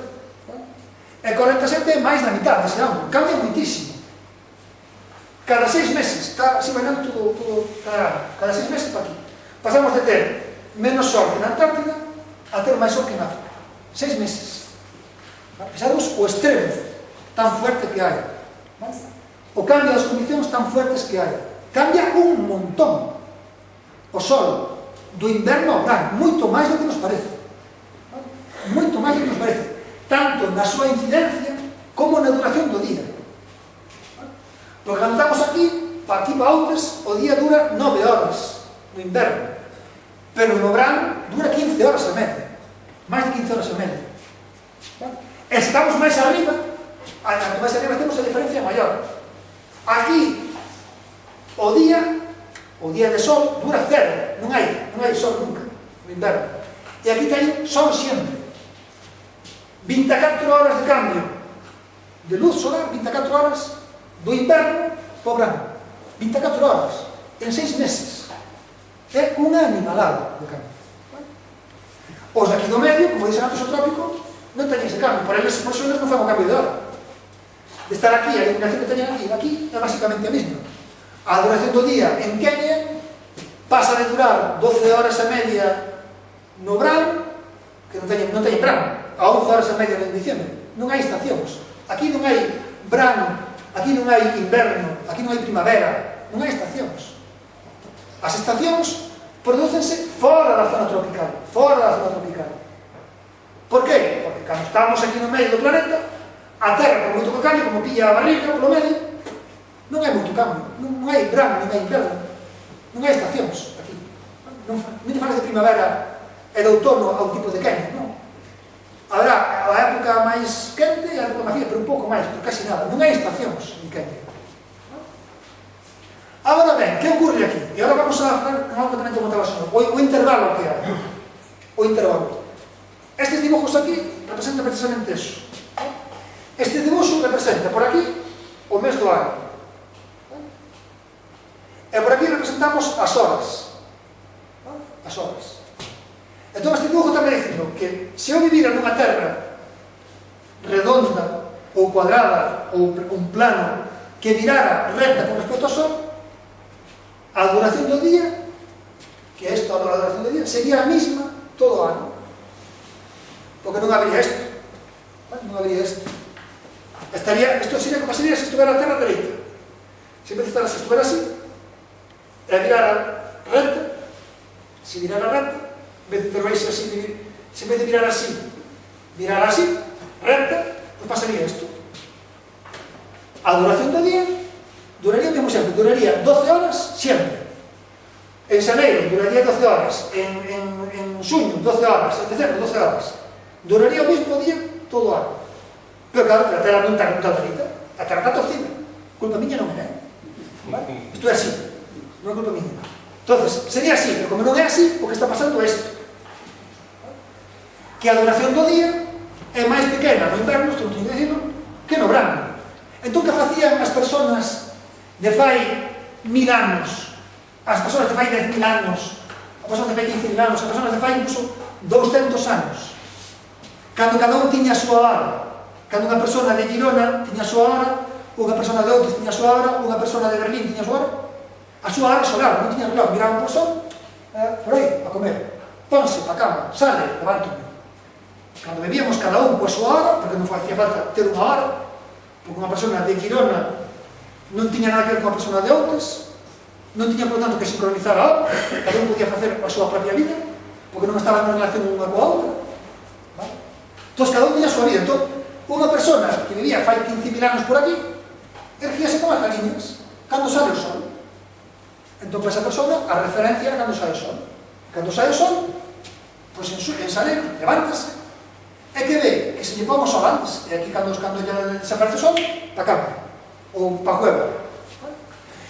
vale? E 47 é máis da mitad dese ángulo, cambia muitísimo. cada 6 meses, está así bailando todo cada 6 meses para aquí. Pasamos de ter menos sol que na Antártida a ter máis sol que na África. 6 meses. Fijaros o extremo tan fuerte que hai. O cambio das condicións tan fuertes que hai. Cambia un montón o sol do inverno ao verano, moito máis do que nos parece. Moito máis do que nos parece. Tanto na súa incidencia como na duración do día. Porque cando estamos aquí para outros, o día dura 9 horas no inverno, pero no verano dura 15 horas a media, máis de 15 horas a media. Estamos máis arriba, temos a diferencia maior. Aquí o día de sol dura 0, non hai sol nunca no inverno, e aquí ten sol sempre. 24 horas de cambio de luz solar, 24 horas do inverno para o verano, 24 horas en 6 meses. É unha animalada de cambio. Os aquí do medio, como dixen antes o trópico, non teñen ese cambio, por eles non fan o cambio de hora. De estar aquí, a iluminación que teñen aquí é basicamente a mesma. A duración do día en Kenia pasa de durar 12 horas a media no verano, que non teñen verano, a 11 horas a media en diciembre. Non hai estacións. Aquí non hai verano, aquí non hai inverno, aquí non hai primavera, non hai estacións. As estacións prodúcense fora da zona tropical, Por qué? Porque cando estamos aquí no medio do planeta, a Terra, por moito que cambio, como pilla a barriga polo medio, non hai moito cambio, non hai verano, non hai inverno, non hai estacións aquí. Non te falas de primavera e de outono ao tipo de Kenia, non. Habrá a época máis quente e a época máis fría, pero un pouco máis, pero casi nada. Non hai estacións en Kenia. Agora ben, que ocurre aquí? E agora vamos a falar con algo que tamén te contaba o intervalo que hai. O intervalo. Estes dibujos aquí representan precisamente eso. Este dibujo representa por aquí o mes do ano. E por aquí representamos as horas. As horas. Entón este dibujo tamén dicindo que se eu vivira nunha terra redonda ou cuadrada ou un plano que virara recta con respecto ao sol, a duración do día, que é esta a duración do día, sería a mesma todo o ano. Porque non habría isto. Non habría isto. Isto sería como sería se estuvera a terra dereita. Se en vez de estar así, estuvera así, e virara recta, se virara recta, en vez de ter o eixo así, se en vez de virar así, recta, pues pasaría isto. A duración do día duraría o mesmo sempre, duraría 12 horas sempre. En xaneiro duraría 12 horas, en xuño 12 horas, en decembro 12 horas. Duraría o mesmo día todo o ano. Pero claro, a terra non está dereita, a terra está torcida. Culpa miña non é. Isto é así, non é culpa miña. Entonces, sería así, pero como non é así, o que está pasando é isto. Que a duración do día é máis pequena no inverno, estou dicindo, que no verano. Entón, que facían as persoas de fai 1000 anos, as persoas de fai 10.000 anos, as persoas de fai 15.000 anos, as persoas de fai incluso 200 anos? Cando cada un tiña a súa hora, cando unha persona de Girona tiña a súa hora, unha persona de Outes tiña a súa hora, unha persona de Berlín tiña a súa hora solar, non tiña reloj, miraban por sol, por aí, a comer, ponse pa cama, sale, levántome. Cando bebíamos cada un coa súa hora, porque non facía falta ter unha hora, porque unha persona de Girona non tiña nada que ver con a persona de Outes, non tiña, por tanto, que sincronizar a hora, cada un podía facer a súa propia vida, porque non estaba en relación unha coa outra. Entón, cada un tiña a súa vida. Entón, unha persona que vivía fai 15.000 anos por aquí, erguíase como as galiñas, cando sale o sol. Entón, para esa persona, a referencia era cando sale o sol. Cando sale o sol, pois en salero, levántase, e que ve que se lle pon o sol antes, e aquí cando ya desaparece o sol, pa cama, ou pa cueva.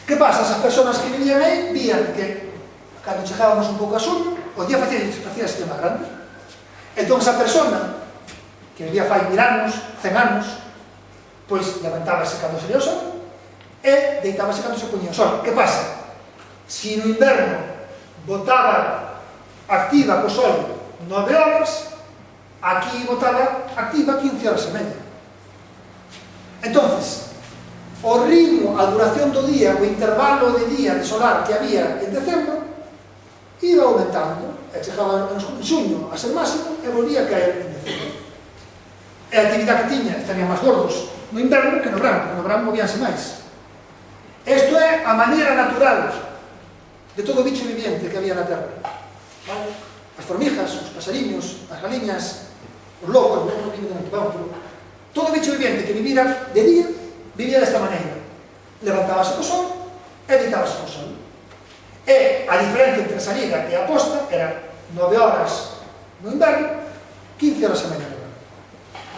Que pasa? Esas personas que vivían aí, vían que cando chegábamos un pouco a xuño, o día facía este máis grande. Entón, esa persona que vivía fai 1000 anos, 100 anos, pois levantábase cando salía o sol e deitábase cando se poñía o sol. Que pasa? Si no inverno botaba activa co sol 9 horas, aquí botaba activa 15 horas e media. Entonces, o ritmo, a duración do día, o intervalo de día de solar que había en decembro, iba aumentando, e chegaba en xuño a ser máximo e volvía a caer en decembro. E a actividade que tiña estaría máis gordos no inverno que no verano, porque no verano movíanse máis. Isto é a maneira natural de todo o bicho viviente que había na Terra. Vale? As formigas, os pasariños, as galiñas, os lobos, non viven de noite, pero todo bicho viviente que vivira de día, vivía desta maneira. Levantábase co sol e deitábase co sol. E a diferencia entre a salida e a posta era 9 horas no inverno, 15 horas a media no verano.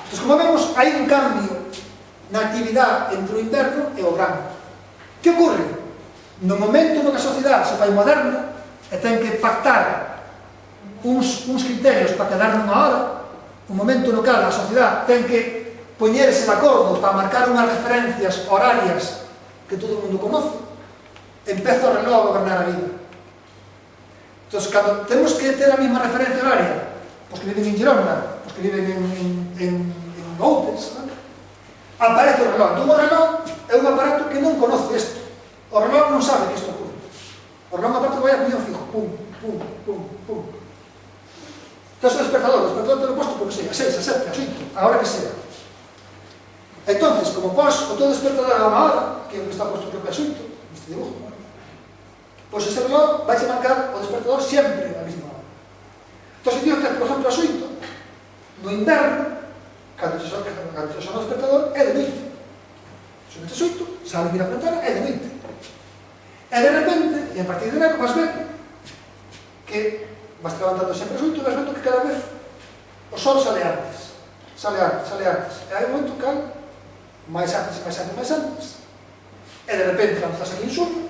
Entón, como vemos, hai un cambio na actividade entre o inverno e o verano. Que ocorre? No momento no que a sociedade se fai moderna e ten que pactar uns criterios para quedar nunha hora, un momento no cal a sociedade ten que poñerse de acordo para marcar unhas referencias horarias que todo o mundo conoce, empeza o reloj a gobernar a vida. Entón, cando temos que ter a mesma referencia horaria, pois que viven en Girona, pois que viven en Outes, ¿vale? Aparece o reloj. Entón, o reloj é un aparato que non conoce isto. O reloj non sabe que isto ocurre. O reloj é un aparato que vai a piñón fijo. Pum, pum, pum, pum. Entón, o despertador te lo posto porque sei, a 6, a 7, a 8, a hora que sea. Entón, como pos o teu despertador a unha hora, que é o que está posto creo que a 8, neste dibujo, ¿vale? Pois ese reloj vai marcar o despertador sempre a mesma hora. Entón, se digo que, por exemplo, a 8, no inverno, cando se sona o despertador, é de noite. Se non te 8, sale vir a ventana, é de noite. E de repente, e a partir de enero, vas ver que vas levantando sempre as 8 e vas vendo que cada vez o sol sale antes. Sale antes, sale antes. E hai un momento que máis antes, máis antes, máis antes. E de repente, cando estás aquí en xuño,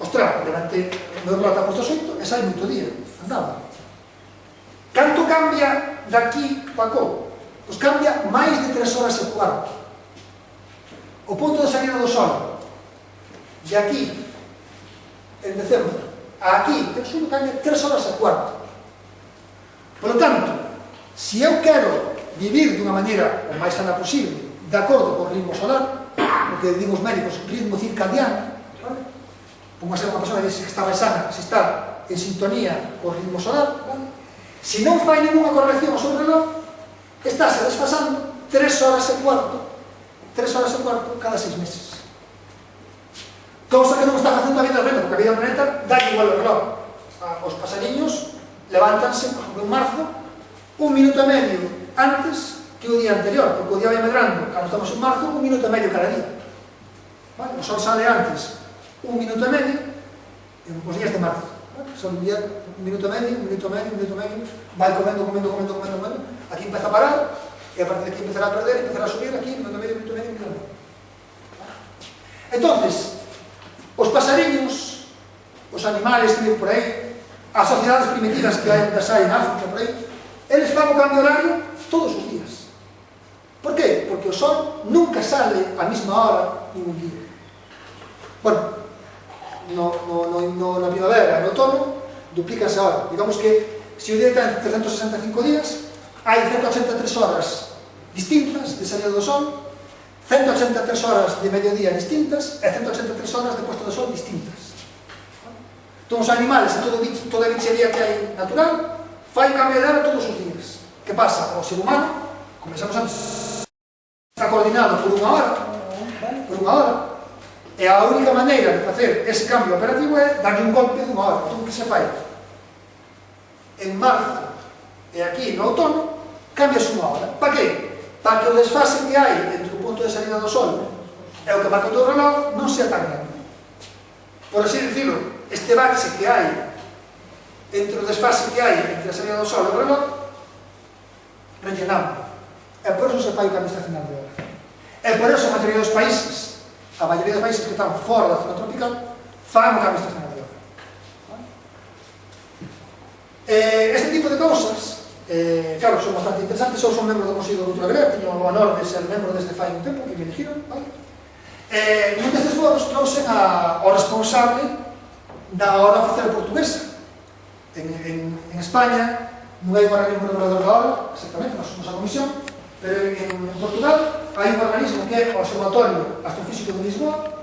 ostras, levante o meu reloj está posto as 8 e sai moito día. Andaba. Canto cambia daqui para acó? Pois cambia máis de 3 horas e cuarto. O punto de salida do sol de aquí, en decembro, a aquí, en xuño, cambia 3 horas e cuarto. Por lo tanto, se eu quero vivir dunha maneira o máis sana posible, de acordo co ritmo solar, o que digo os médicos, ritmo circadiano, vale? Pongo a ser unha persona que está máis sana, se está en sintonía co ritmo solar, vale? Se non fai ninguna corrección ao seu reloj, estáse desfasando 3 horas e cuarto cada 6 meses. Cousa que non está facendo a vida do planeta, porque a vida do planeta dá igual o reloj. Os pasariños levántanse, por exemplo, en marzo, 1 minuto e medio antes que o día anterior, porque o día vai medrando, cando estamos en marzo, 1 minuto e medio cada día. Vale? O sol sale antes 1 minuto e medio os días de marzo. Vale? Son un día 1 minuto e medio, 1 minuto e medio, 1 minuto e medio, vai comendo, aquí empeza a parar, e a partir de aquí empezará a perder, empezará a subir, aquí, 1 minuto e medio, 1 minuto e medio, 1 minuto e medio. Entonces, os pasariños, os animales que viven por aí, as sociedades primitivas que hai en África por aí, eles fan o cambio horario todos os días. Por qué? Porque o sol nunca sale a mesma hora ningún día. Bueno, na primavera e no outono duplícanse a hora. Digamos que se o día ten 365 días, hai 183 horas distintas de salida do sol, 183 horas de mediodía distintas e 183 horas de posta do sol distintas. Entón, os animales e toda a bichería que hai natural fai cambio de hora todos os días. Que pasa? O ser humano, comenzamos antes, está coordinado por unha hora, e a única maneira de facer ese cambio operativo é darlle un golpe dunha hora. Entón, que se fai? En marzo e aquí no outono, cambias unha hora. Para que? Para que o desfase que hai entre o punto de salida do sol e o que marca o teu reloj non sea tan grande. Por así dicirlo, este bache que hai entre o desfase que hai entre a salida do sol e o reloj, rellenamos. E por eso se fai o cambio estacional de hora. E por eso a maioría dos países que están fora da zona tropical, fan o cambio estacional de hora. Este tipo de cousas, claro, son bastante interesantes. Eu son membro do Consello de Cultura Galega, teño o honor de ser membro desde fai un tempo, que me eligiron, vale? Nun destes foros trouxen ao responsable da hora oficial portuguesa. En España non hai unha reunión reguladora da hora, exactamente, nós somos a comisión, pero en Portugal hai un organismo que é o Observatorio Astrofísico de Lisboa,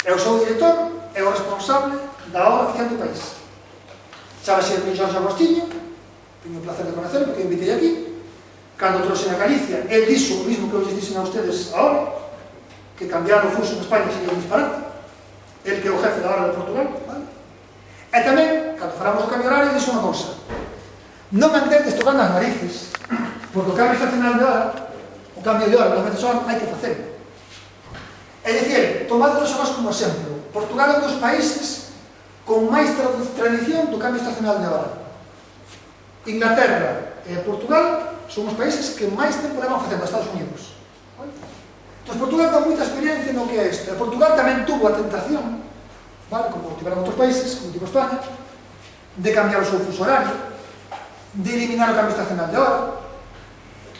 é o seu director, é o responsable da obra oficial do país. Chámase Jorge Agostinho, teño o placer de conocer porque eu invitei aquí. Cando trouxe a Galicia, el dixo o mismo que eu lles dixen a ustedes ahora, que cambiar o fuso en España sería un disparate. El que é o jefe da hora de Portugal, vale? E tamén, cando falamos do cambio horario, dixo unha cousa: non andedes tocando as narices, porque o cambio estacional de hora, o cambio de hora das veces son, hai que facerlo. É dicir, tomadlos vos como exemplo. Portugal é un dos países con máis tradición do cambio estacional de hora. Inglaterra e Portugal son os países que máis tempo levan facendo a Estados Unidos. Entón, Portugal ten moita experiencia no que é isto. E Portugal tamén tuvo a tentación, vale, como tiveron outros países, como tivo España, de cambiar o seu fuso horario, de eliminar o cambio estacional de hora,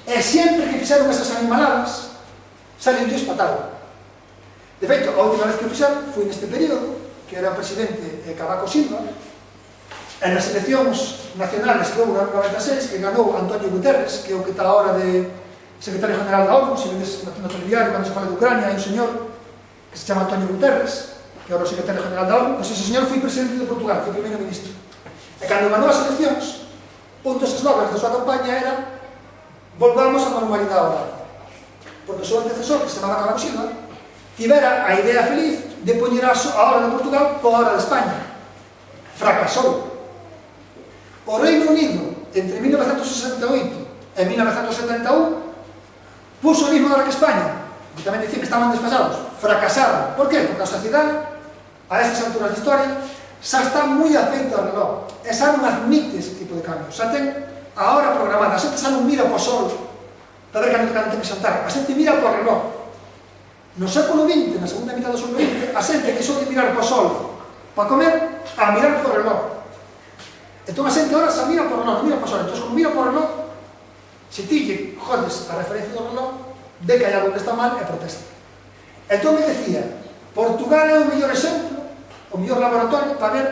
e sempre que fixeron esas animaladas, saliu lles fatal. De feito, a última vez que o fixeron foi neste período, que era o presidente Cavaco Silva, e nas eleccións nacionales que houve no 96, que ganou Antonio Guterres, que é o que está ahora de secretario general da ONU. Se vedes no telediario, cando se fala de Ucrania, hai un señor que se chama Antonio Guterres, que é o secretario general da ONU. Pois ese señor foi presidente de Portugal, foi primeiro ministro. E cando ganou as eleccións, un dos eslogans da súa campaña era: volvamos á normalidade horaria. Porque o seu antecesor, que se chamaba Cavaco Silva, tivera a idea feliz de poñer a hora de Portugal coa hora de España. Fracasou. O Reino Unido, entre 1968 e 1971, puso a mesma hora que España, e tamén dicían que estaban desfasados. Fracasaron. Por qué? Porque a sociedade, a estas alturas de historia, xa está moi afeita ao reloj, e xa non admite ese tipo de cambio. Xa ten a hora programada, a xente xa non mira po sol para ver cando ten que xantar, a xente mira po reloj. No século XX, na segunda mitad do século XX, a xente deixou de mirar po sol para comer a mirar po reloj. Entón a xente ahora xa mira po reloj, non mira po sol. Entón, como mira po reloj, se ti lle jodes a referencia do reloj, ve que hai algo que está mal e protesta. Entón me decía, Portugal é o mellor exemplo, o mellor laboratorio para ver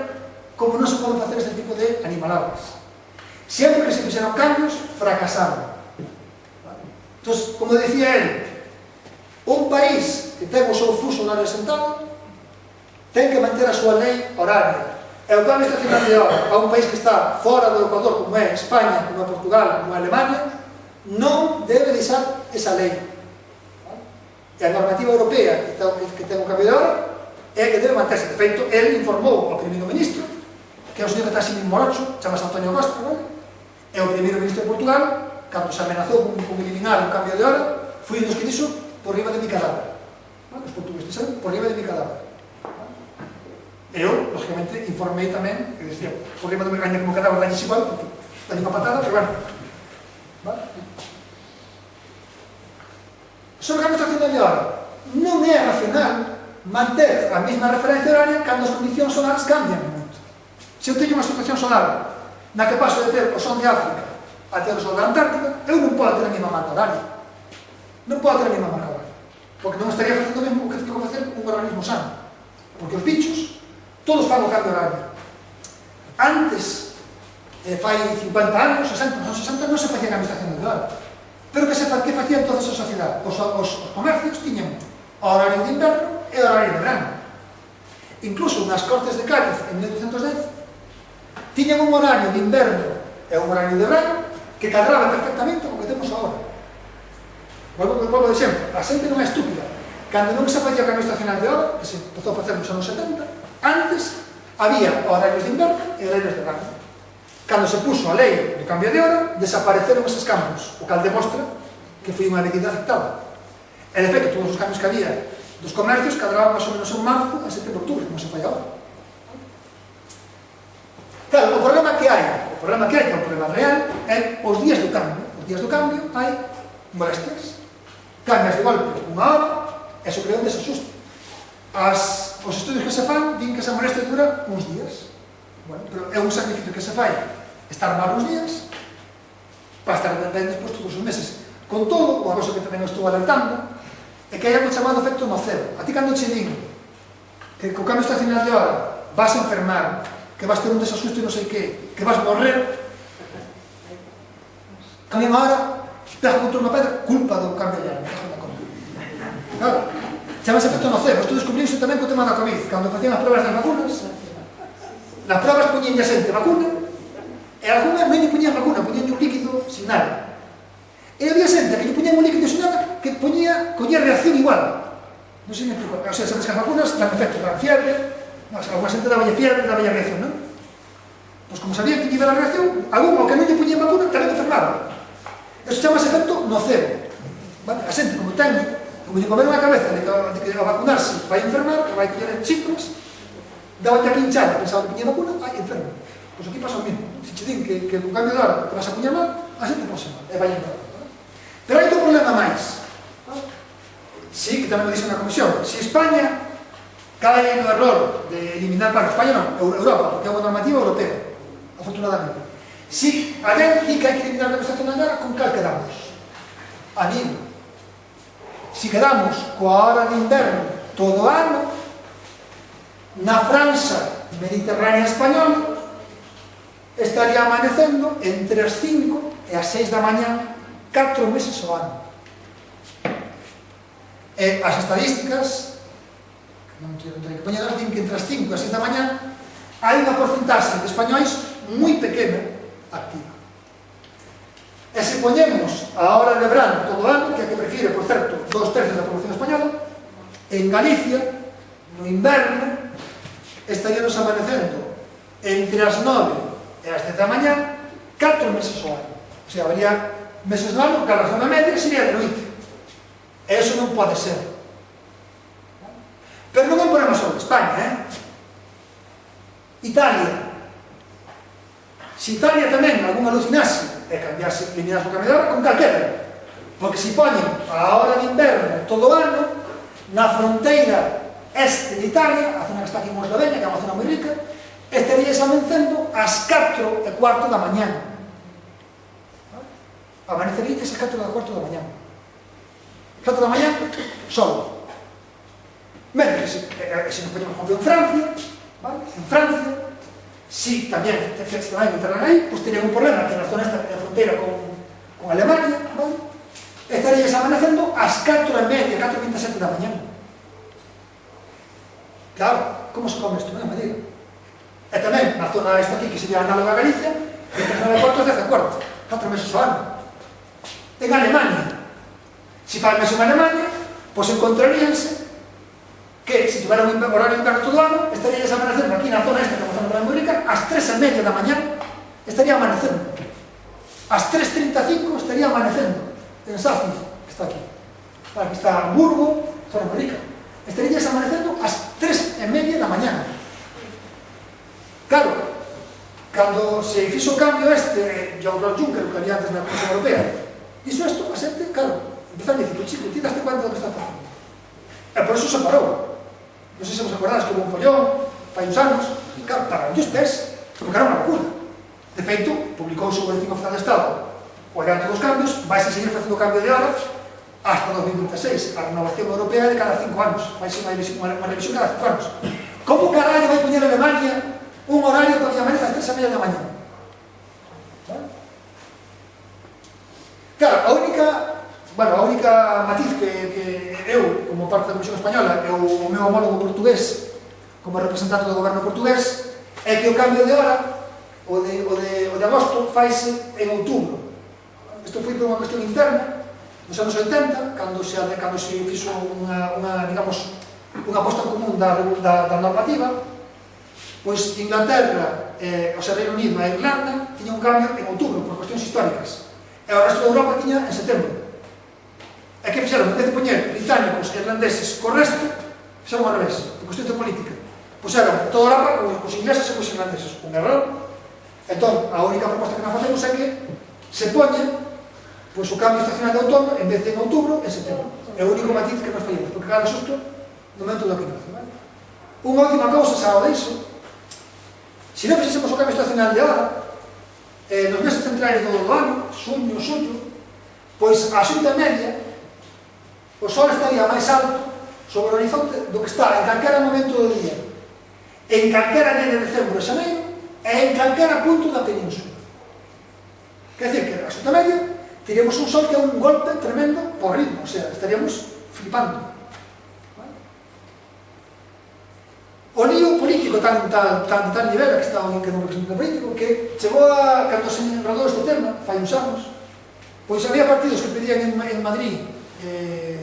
como non se poden facer este tipo de animaladas. Sempre que se fixeron cambios, fracasaron. Entón, como decía él, un país que ten o seu fuso horario sentado ten que manter a súa lei horaria. E o cambio estacional de hora a un país que está fora do Ecuador, como é España, como é Portugal, como é Alemania, non debe deixar esa lei. E a normativa europea que ten o cambio de hora é que debe manterse. De feito, ele informou ao primeiro ministro, que é o señor que está así en Morocho, chamase Antonio Costa, e o primeiro ministro de Portugal, cando se amenazou con eliminar o cambio de hora, foi dos que dixo por riba de mi cadáver. Os portugueses dixeron por riba de mi cadáver. Eu, lógicamente, informei tamén, que decía, por riba de mi cadáver como cadáver dañes igual, porque dañe unha patada, pero bueno. Sobre o cambio estacional de hora, non é racional manter a mesma referencia horaria cando as condicións solares cambian moito. Se eu teño unha situación solar na que paso de ter o sol de África a ter o sol da Antártica, eu non podo ter a mesma marca horaria. Non podo ter a mesma marca horaria. Porque non estaría facendo o mesmo que tengo que facer un organismo sano. Porque os bichos, todos fan o cambio horario. Antes, fai 50 anos, 60, non se facía cambio estacional de hora. Pero que facía entonces a sociedade? Os comercios tiñan o horario de inverno e o horario de verano. Incluso nas Cortes de Cádiz, en 1210, tiñan un horario de inverno e un horario de verano que cadraba perfectamente co que temos agora. Volvo de exemplo, a xente non é estúpida. Cando non se facía o cambio estacional de hora, que se empezou a facer nos anos 70, antes había horarios de inverno e horarios de verano. Cando se puso a lei do cambio de hora, desapareceron eses cambios, o cal demostra que foi unha medida aceptada. E, de feito, todos os cambios que había dos comercios cadraban máis ou menos en marzo a setembro, outubro, como se fai agora. Claro, o problema que hai, que é o problema real, é os días do cambio. Os días do cambio hai molestias. Cambias de golpe unha hora e se crea un desaxuste. Os estudios que se fan din que esa molestia dura uns días. Bueno, pero é un sacrificio que se fai estar mal uns días para estar ben despois todos os meses. Con todo, unha cosa que tamén estou alertando é que hai algo chamado efecto nocebo. A ti cando che digo que co cambio estacional de hora vas a enfermar, que vas ter un desasusto e non sei que vas morrer, tamén agora pega contra unha pedra culpa do cambio de hora. Claro, chamase efecto nocebo. Isto descubriuse tamén co tema da COVID. Cando facían as probas das vacunas, nas probas poñían a xente vacuna, e algunha non lle poñían vacuna, poñían un líquido sin nada. E había xente que lle poñían un líquido sin nada que coñía reacción igual. Non sei me explico. O sea, as vacunas dan efecto, dan fiebre, alguna xente daballe fiebre, daballe reacción, non? Pois como sabían que lle iba a reacción, algún ao que non lle poñían vacuna tamén enfermaba. Eso chamase efecto nocebo. Vale? A xente, como lle comeron a cabeza de que a vacunarse vai enfermar, que vai coller síntomas, daballe a pinchar, pensaba que poñía vacuna, ai, enfermo. Pois aquí pasa o mismo. Se che din que con cambio de hora te vas a poñer mal, a xente pose mal, e vai enfermar. Pero hai outro problema máis. Sí, que tamén lo dixo na comisión. Se España cae no error de eliminar, bueno, España non, Europa, porque é unha normativa europea, afortunadamente. Si alguén di que hai que eliminar a administración andara, con cal quedamos? Amigo, si quedamos coa hora de inverno todo o ano, na franxa mediterránea española estaría amanecendo entre as 5 e as 6 da mañá 4 meses ao ano. E as estadísticas, non teño que poñer, din que entre as 5 e as 6 da mañá hai unha porcentaxe de españois moi pequena activa. E se poñemos a hora de verán todo o ano, que é que prefire, por certo, 2/3 da población española, en Galicia, no inverno, estaríamos amanecendo entre as 9 e as 10 da mañá 4 meses ao ano. O sea, habría meses no ano, cada zona media sería de noite. E iso non pode ser. Pero non ponemos sobre España, Italia. Se Italia tamén algún alucinase e cambiase, eliminase o cambio de hora, con calquera. Porque se poñen a hora de inverno todo o ano, na fronteira este de Italia, a zona que está aquí en Eslovenia, que é unha zona moi rica, estaríase amanecendo ás 4:15 da mañá. Amaneceríase ás 4:15 da mañá. 4 da mañá, sol. Mentre se nos ponemos como en Francia, ¿vale? En Francia, si tamén tamén entrarán aí, pues terían un problema que na zona esta de fronteira con Alemania, ¿vale? Estaríais amanecendo ás 4:30, 4:27 da mañá. Claro, como se come isto? Non me diga. E tamén, na zona esta aquí, que sería análoga a Galicia, entre 9:15 e 10:15, 4 meses ao ano. En Alemania, se fai mesmo en Alemania, pois encontraríanse que, se tivera un horario inverno todo o ano, estaríais amanecendo aquí na zona esta, que é unha zona moi rica, ás 3:30 da mañá estaría amanecendo. Ás 3:35 estaría amanecendo en Salzburg, que está aquí. Aquí está Hamburgo, zona moi rica. Estaríais amanecendo ás 3:30 da mañá. Claro, cando se fixo o cambio este, Jean-Claude Juncker, que había antes na Comisión Europea, iso a xente, claro, empezan a dicir, chico, ti daste cuenta do que está facendo. E por eso se parou. Non sei se vos acordades que houve un follón, fai uns anos, claro, pararon os pés, porque era unha locura. De feito, publicouse o Boletín Oficial de Estado o adianto dos cambios, vais a seguir facendo cambio de hora hasta 2026. A renovación europea de cada 5 anos. Vai ser unha revisión cada 5 anos. Como carallo vai poñer a Alemania un horario que amanece ás 3:30 da mañá? Claro, a única matiz que eu, como parte da Comisión Española, e o meu homólogo portugués, como representante do goberno portugués, é que o cambio de hora, o de agosto, faise en outubro. Isto foi por unha cuestión interna, nos anos 80, cando se fixo digamos, unha posta común da normativa, pois Inglaterra, o sea, Reino Unido e Irlanda tiñan un cambio en outubro, por cuestións históricas, e o resto de Europa tiña en setembro. E que fixeron? En vez de poñer británicos e irlandeses co resto, fixeron ao revés, por cuestión de política. Puxeron toda Europa, os ingleses e os irlandeses. Un error. Entón, a única proposta que nos facemos é que se poña pois, o cambio estacional de outono, en vez de en outubro, en setembro. É o único matiz que nos fallamos, porque cada susto no momento do equinoccio. Vale? Unha última cousa, xa o deixo. Se non fixésemos o cambio estacional de hora, nos meses centrais do ano, xuño, xullo, pois a xunta media, o sol estaría máis alto sobre o horizonte do que está en calquera momento do día, en calquera mes de decembro e xaneiro, e en calquera punto da península. Quer dizer que a xunta media teríamos un sol que é un golpe tremendo por ritmo, o sea, estaríamos flipando. político tan nivel, que está un que non representa político, que chegou a, cando se enredou este tema, fai uns anos, pois había partidos que pedían en Madrid,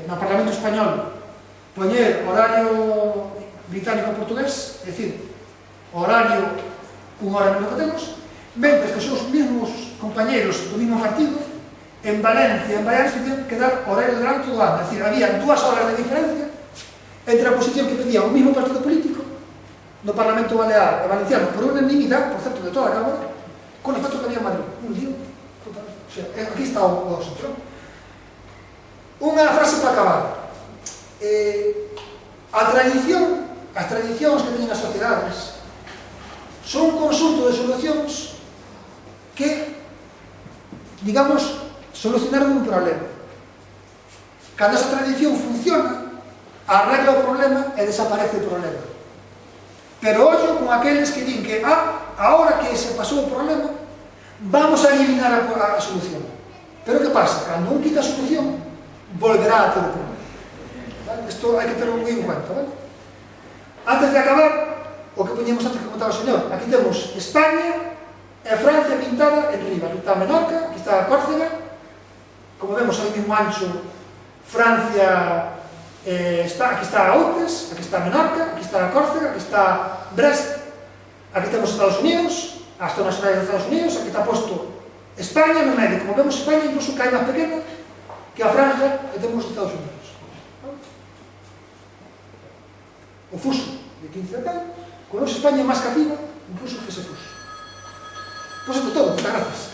no Parlamento Español, poñer horario británico-portugués, é dicir, horario unha hora menos que temos, mentres que os seus mesmos compañeros do mesmo partido, en Valencia, en Baleares, tenían que dar horario de verán todo o ano, é dicir, había 2 horas de diferencia entre a posición que pedía o mesmo partido político no Parlamento Balear e Valenciano, por unanimidade, por certo, de toda a Cámara, con o efecto que había en Madrid. Un lío total. O sea, aquí está o asunto. Unha frase para acabar. As tradicións que teñen as sociedades son un conxunto de solucións que, digamos, solucionaron un problema. Cando esa tradición funciona, arregla o problema e desaparece o problema. Pero ollo con aqueles que din que ahora que se pasou o problema, vamos a eliminar a solución. Pero que pasa? Cando un quita a solución, volverá a ter o problema. ¿Vale? Isto hai que terlo moi en cuenta. ¿Vale? Antes de acabar, o que poñemos antes que contaba o señor, aquí temos España e Francia pintada en riba. Aquí está Menorca, aquí está Córcega, como vemos aí mismo ancho, Francia... aquí está Outes, aquí está Menorca, aquí está Córcega, aquí está Brest, aquí temos Estados Unidos, as zonas horais de Estados Unidos, aquí está posto España no medio. Como vemos, España incluso cae máis pequena que a franja que temos Estados Unidos. O fuso de 15 de tal, con España máis cativa, incluso que ese fuso. Pois é todo, muchas gracias.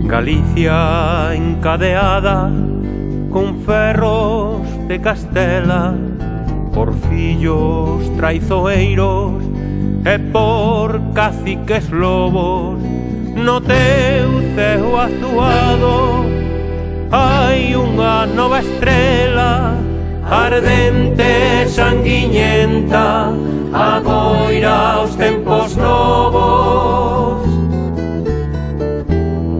Galicia encadeada con ferros de Castela, por fillos traizoeiros e por caciques lobos. No teu ceo azuado hai unha nova estrela, ardente sanguiñenta, agoira os tempos novos.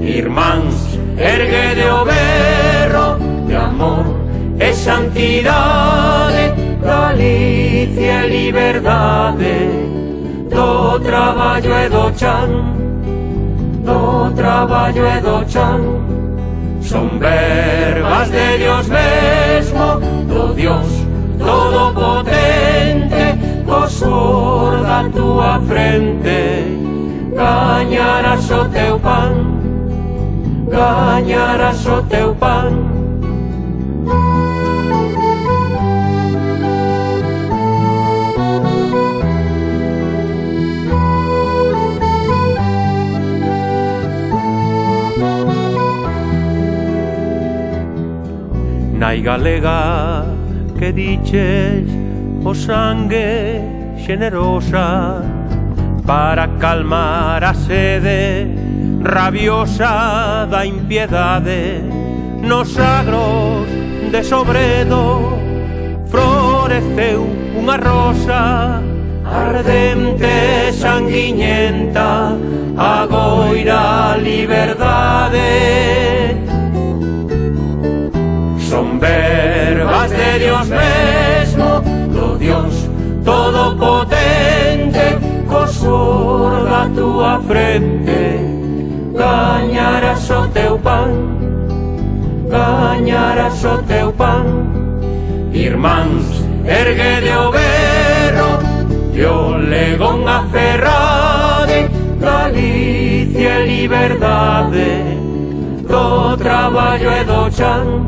Irmáns, erguede o berro de amor e santidade, Galicia e liberdade, do traballo e do chan, do traballo e do chan. Son verbas de Dios mesmo, do Dios todopotente, co suor da túa frente, gañarás o teu pan, gañarás o teu pan. Nai galega que diches o sangue xenerosa para calmar a sede rabiosa da impiedade. Nos agros de Sobredo floreceu unha rosa ardente sanguiñenta, agoira a liberdade. Son verbas de Dios mesmo, do Dios todopotente, co suor da túa frente, gañarás o teu pan, gañarás o teu pan. Irmáns, erguede o berro e o legón aferrade, Galicia e liberdade, do traballo e do chan,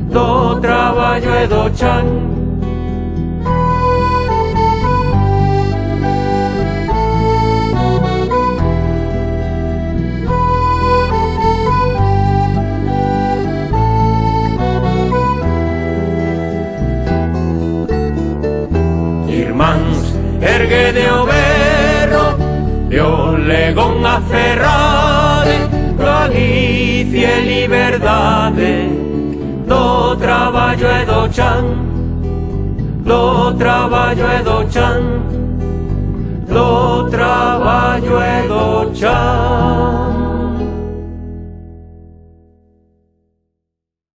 do traballo e do chan. Irmáns, erguede o berro e o legón aferrade, liberdade do traballo e do chan, do traballo e do chan, do traballo e